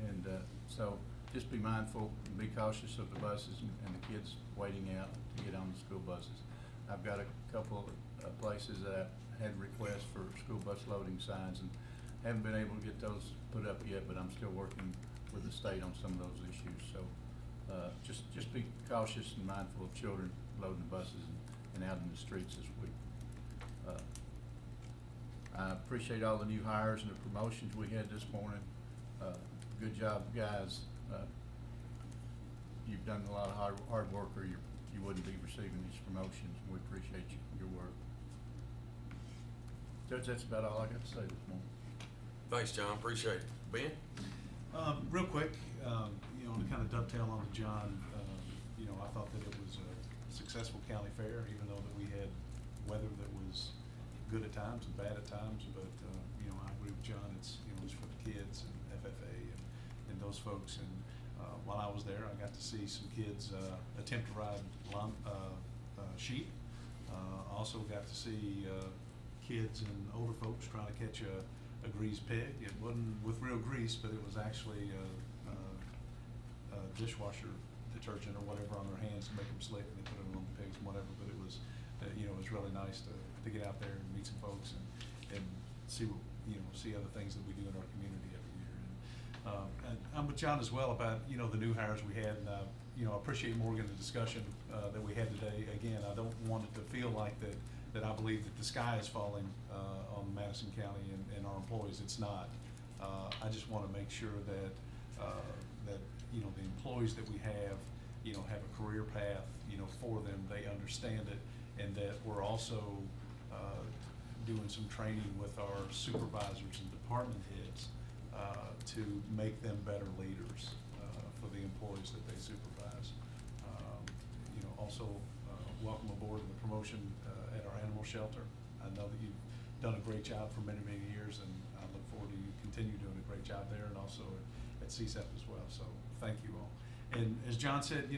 and so just be mindful and be cautious of the buses and the kids waiting out to get on the school buses. I've got a couple of places that I had requests for school bus loading signs, and haven't been able to get those put up yet, but I'm still working with the state on some of those issues. So just be cautious and mindful of children loading the buses and out in the streets this week. I appreciate all the new hires and the promotions we had this morning. Good job, guys. You've done a lot of hard work, or you wouldn't be receiving these promotions. We appreciate your work. Judge, that's about all I got to say this morning. Thanks, John. Appreciate it. Ben? Real quick, to kind of dovetail on to John, I thought that it was a successful county fair, even though that we had weather that was good at times and bad at times. But I agree with John. It's for the kids and FFA and those folks. And while I was there, I got to see some kids attempt to ride sheep. Also got to see kids and older folks trying to catch a greased pig. It wasn't with real grease, but it was actually a dishwasher detergent or whatever on their hands to make them slick, and they put it on the pigs and whatever. But it was, it was really nice to get out there and meet some folks and see what, see other things that we do in our community every year. And I'm with John as well about the new hires we had. And I appreciate, Morgan, the discussion that we had today. Again, I don't want it to feel like that I believe that the sky is falling on Madison County and our employees. It's not. I just want to make sure that the employees that we have have a career path for them. They understand it, and that we're also doing some training with our supervisors and department heads to make them better leaders for the employees that they supervise. Also welcome aboard the promotion at our animal shelter. I know that you've done a great job for many, many years, and I look forward to you continue doing a great job there, and also at CSEP as well. So thank you all. And as John said,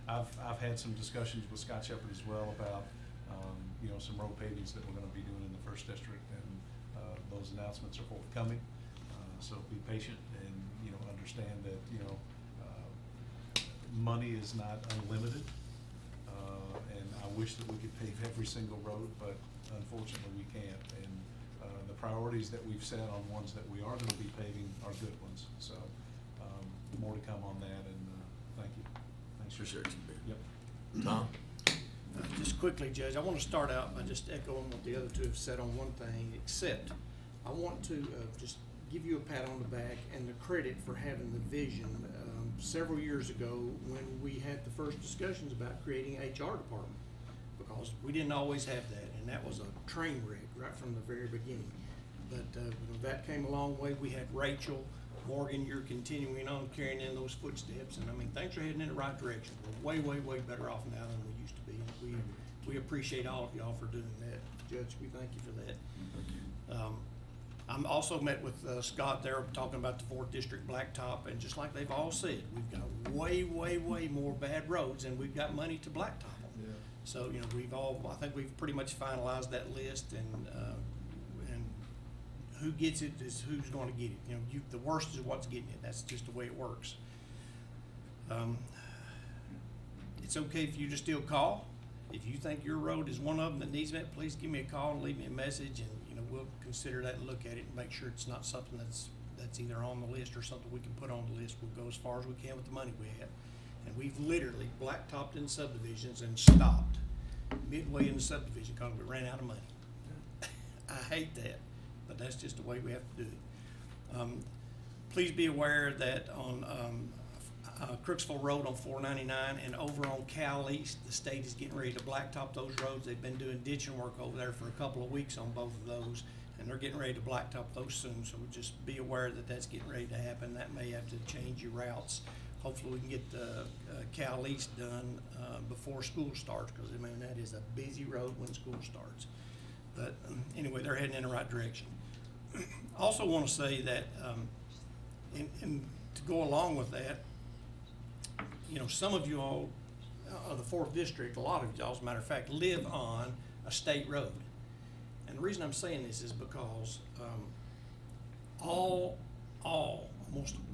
I've had some discussions with Scott Shepherd as well about some road pavings that we're going to be doing in the first district, and those announcements are forthcoming. So be patient and understand that money is not unlimited. And I wish that we could pave every single road, but unfortunately we can't. And the priorities that we've set on ones that we are gonna be paving are good ones. So, more to come on that, and thank you. Thanks for Appreciate you, Ben. Yep. Tom? Just quickly, Judge, I want to start out by just echoing what the other two have said on one thing, except I want to just give you a pat on the back and the credit for having the vision. Several years ago, when we had the first discussions about creating an HR department, because we didn't always have that, and that was a train wreck right from the very beginning. But that came a long way. We had Rachel, Morgan, you're continuing on carrying in those footsteps, and I mean, things are heading in the right direction. We're way, way, way better off now than we used to be, and we appreciate all of y'all for doing that. Judge, we thank you for that. I'm also met with Scott there talking about the 4th District Blacktop, and just like they've all said, we've got way, way, way more bad roads, and we've got money to blacktop them. Yeah. So, I think we've pretty much finalized that list, and who gets it is who's gonna get it. The worst is what's getting it. That's just the way it works. It's okay if you just still call. If you think your road is one of them that needs that, please give me a call and leave me a message, and we'll consider that and look at it and make sure it's not something that's either on the list or something we can put on the list. We'll go as far as we can with the money we have. And we've literally blacktopped in subdivisions and stopped midway in the subdivision because we ran out of money. I hate that, but that's just the way we have to do it. Please be aware that on Crooksville Road on 499 and over on Cal East, the state is getting ready to blacktop those roads. They've been doing ditching work over there for a couple of weeks on both of those, and they're getting ready to blacktop those soon. So just be aware that that's getting ready to happen. That may have to change your routes. Hopefully we can get Cal East done before school starts, because that is a busy road when school starts. But anyway, they're heading in the right direction. Also want to say that, and to go along with that, some of you all of the 4th District, a lot of y'all, as a matter of fact, live on a state road. And the reason I'm saying this is because almost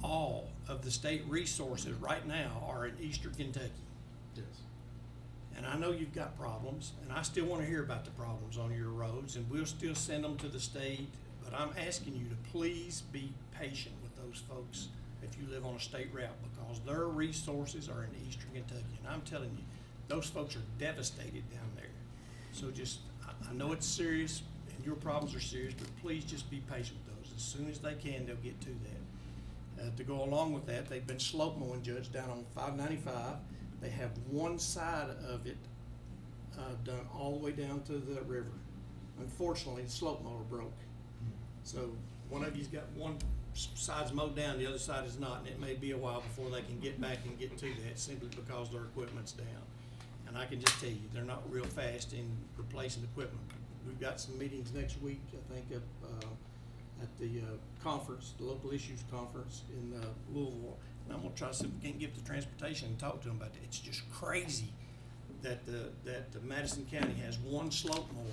all of the state resources right now are in eastern Kentucky. Yes. And I know you've got problems, and I still want to hear about the problems on your roads, and we'll still send them to the state, but I'm asking you to please be patient with those folks if you live on a state route, because their resources are in eastern Kentucky. And I'm telling you, those folks are devastated down there. So I know it's serious, and your problems are serious, but please just be patient with those. As soon as they can, they'll get to that. To go along with that, they've been slope mowing, Judge, down on 595. They have one side of it done all the way down to the river. Unfortunately, the slope mower broke. So one of you's got one side's mowed down, the other side is not, and it may be a while before they can get back and get to that, simply because their equipment's down. And I can just tell you, they're not real fast in replacing equipment. We've got some meetings next week, I think, at the conference, the local issues conference in Louisville. And I'm gonna try to see if we can get to transportation and talk to them about that. It's just crazy that the Madison County has one slope mower.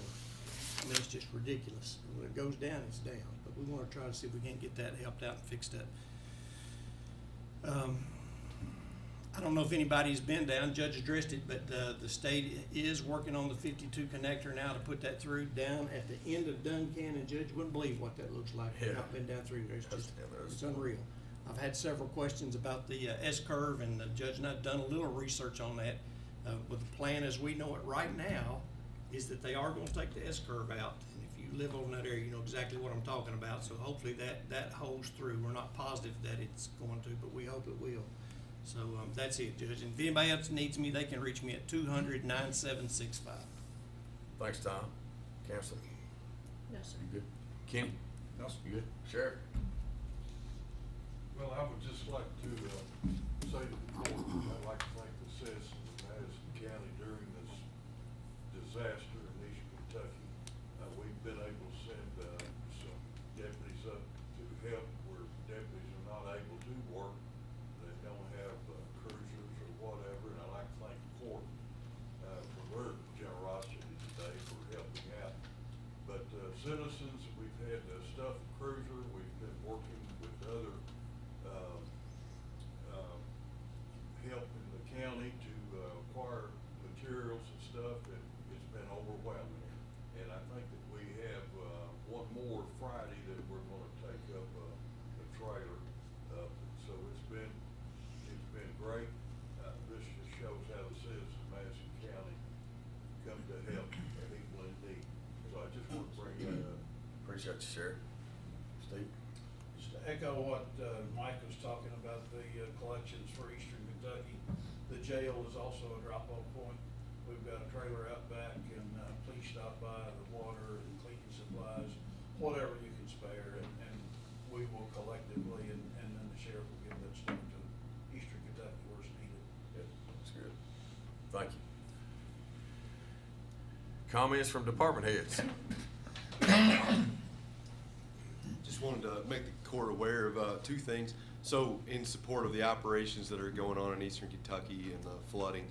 I mean, it's just ridiculous. When it goes down, it's down. But we wanna try to see if we can't get that helped out and fixed up. I don't know if anybody's been down, Judge addressed it, but the state is working on the 52 connector now to put that through down at the end of Duncan, and Judge wouldn't believe what that looks like. Yeah. I've not been down through there. It's just, That's it's unreal. I've had several questions about the S-curve, and the judge and I've done a little research on that. But the plan as we know it right now is that they are gonna take the S-curve out. And if you live over in that area, you know exactly what I'm talking about. So hopefully that holds through. We're not positive that it's going to, but we hope it will. So that's it, Judge. And if anybody else needs me, they can reach me at 200-9765. Thanks, Tom. Council, No, sir. you good? Kenny? No, sir. You good? Sheriff? Well, I would just like to say to the court, I'd like to thank the citizens of Madison County during this disaster in East Kentucky. We've been able to send some deputies up to help where deputies are not able to work. They don't have cruisers or whatever, and I'd like to thank the court for their generosity today for helping out. But citizens, we've had stuff cruiser, we've been working with other help in the county to acquire material you, Sheriff. Steve? Just to echo what Mike was talking about, the collections for Eastern Kentucky, the jail is also a drop-off point. We've got a trailer out back, and please stop by, the water and cleaning supplies, whatever you can spare, and we will collectively, and then the sheriff will give that stuff to Eastern Kentucky where it's needed. Good. That's good. Thank you. Comments from department heads? Just wanted to make the court aware of two things. So in support of the operations that are going on in Eastern Kentucky and the flooding,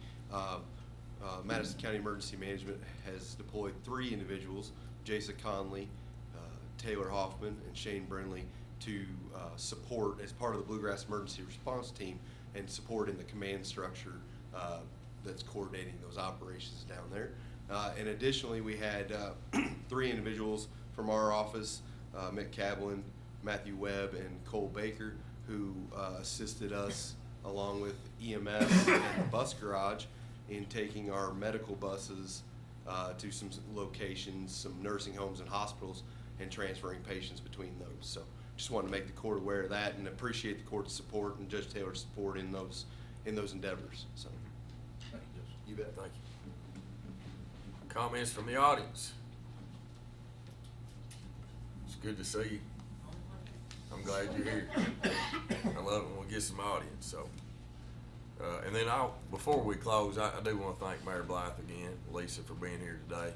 Madison County Emergency Management has deployed 3 individuals, Jasa Conley, Taylor Hoffman, and Shane Brinley, to support as part of the Bluegrass Emergency Response Team and support in the command structure that's coordinating those operations down there. And additionally, we had 3 individuals from our office, Mick Cablin, Matthew Webb, and Cole Baker, who assisted us along with EMS and the bus garage in taking our medical buses to some locations, some nursing homes and hospitals, and transferring patients between those. So just wanted to make the court aware of that and appreciate the court's support and Judge Taylor's support in those endeavors. So Thank you, Judge. you bet. Thank you. Comments from the audience? It's good to see you. I'm glad you're here. I love it when we get some audience, so. And then before we close, I do want to thank Mayor Blythe again, Lisa, for being here today.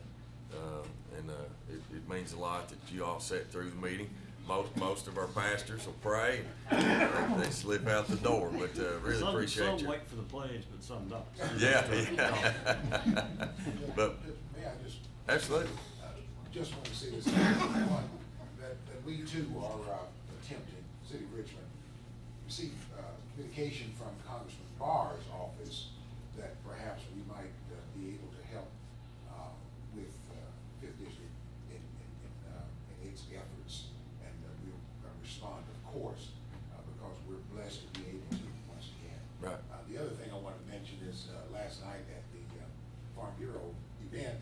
It means a lot that you all sat through the meeting. Most of our pastors will pray, and they slip out the door, but really appreciate you. Some wait for the pledge, but some don't. Yeah. But, May I just? absolutely. Just want to say this, one, that we too are attempting, City of Richmond, received communication from Congressman Barr's office that perhaps we might be able to help with Fifth District in its efforts. And we're going to respond, of course, because we're blessed to be able to once again. Right. The other thing I want to mention is last night at the Farm Bureau event,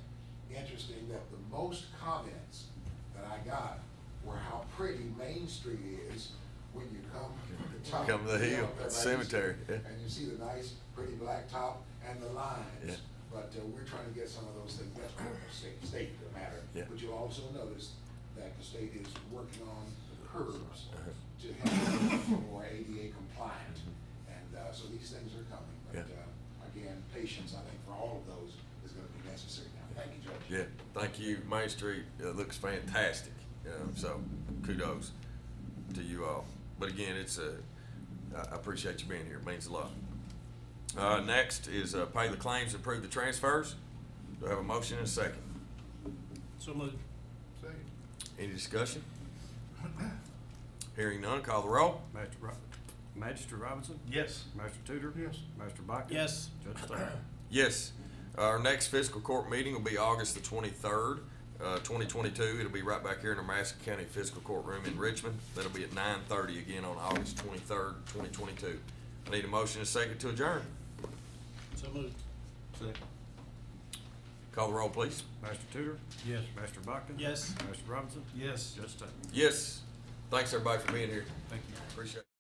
interesting that the most comments that I got were how pretty Main Street is when you come to the top. Come to the hill, of cemetery, yeah. And you see the nice, pretty black top and the lines. Yeah. But we're trying to get some of those things, that's what the state to matter. Yeah. But you'll also notice that the state is working on the curbs Uh-huh. to help make it more ADA compliant. And so these things are coming. But again, patience, I think, for all of those is going to be necessary now. Thank you, Judge. Yeah, thank you. Main Street looks fantastic, so kudos to you all. But again, I appreciate you being here. It means a lot. Next is pay the claims, approve the transfers. Do I have a motion and a second? So moved. Second. Any discussion? Hearing none, call the roll. Magistrate Robinson? Yes. Master Tudor? Yes. Master Bakken? Yes. Judge Taylor? Yes. Our next fiscal court meeting will be August the 23rd, 2022. It'll be right back here in our Madison County Fiscal Courtroom in Richmond. That'll be at 9:30 again on August 23rd, 2022. I need a motion and a second to adjourn. So moved. Second. Call the roll, please. Master Tudor? Yes. Master Bakken? Yes. Master Robinson? Yes. Judge Taylor? Yes. Thanks, everybody, for being here. Thank you. Appreciate it.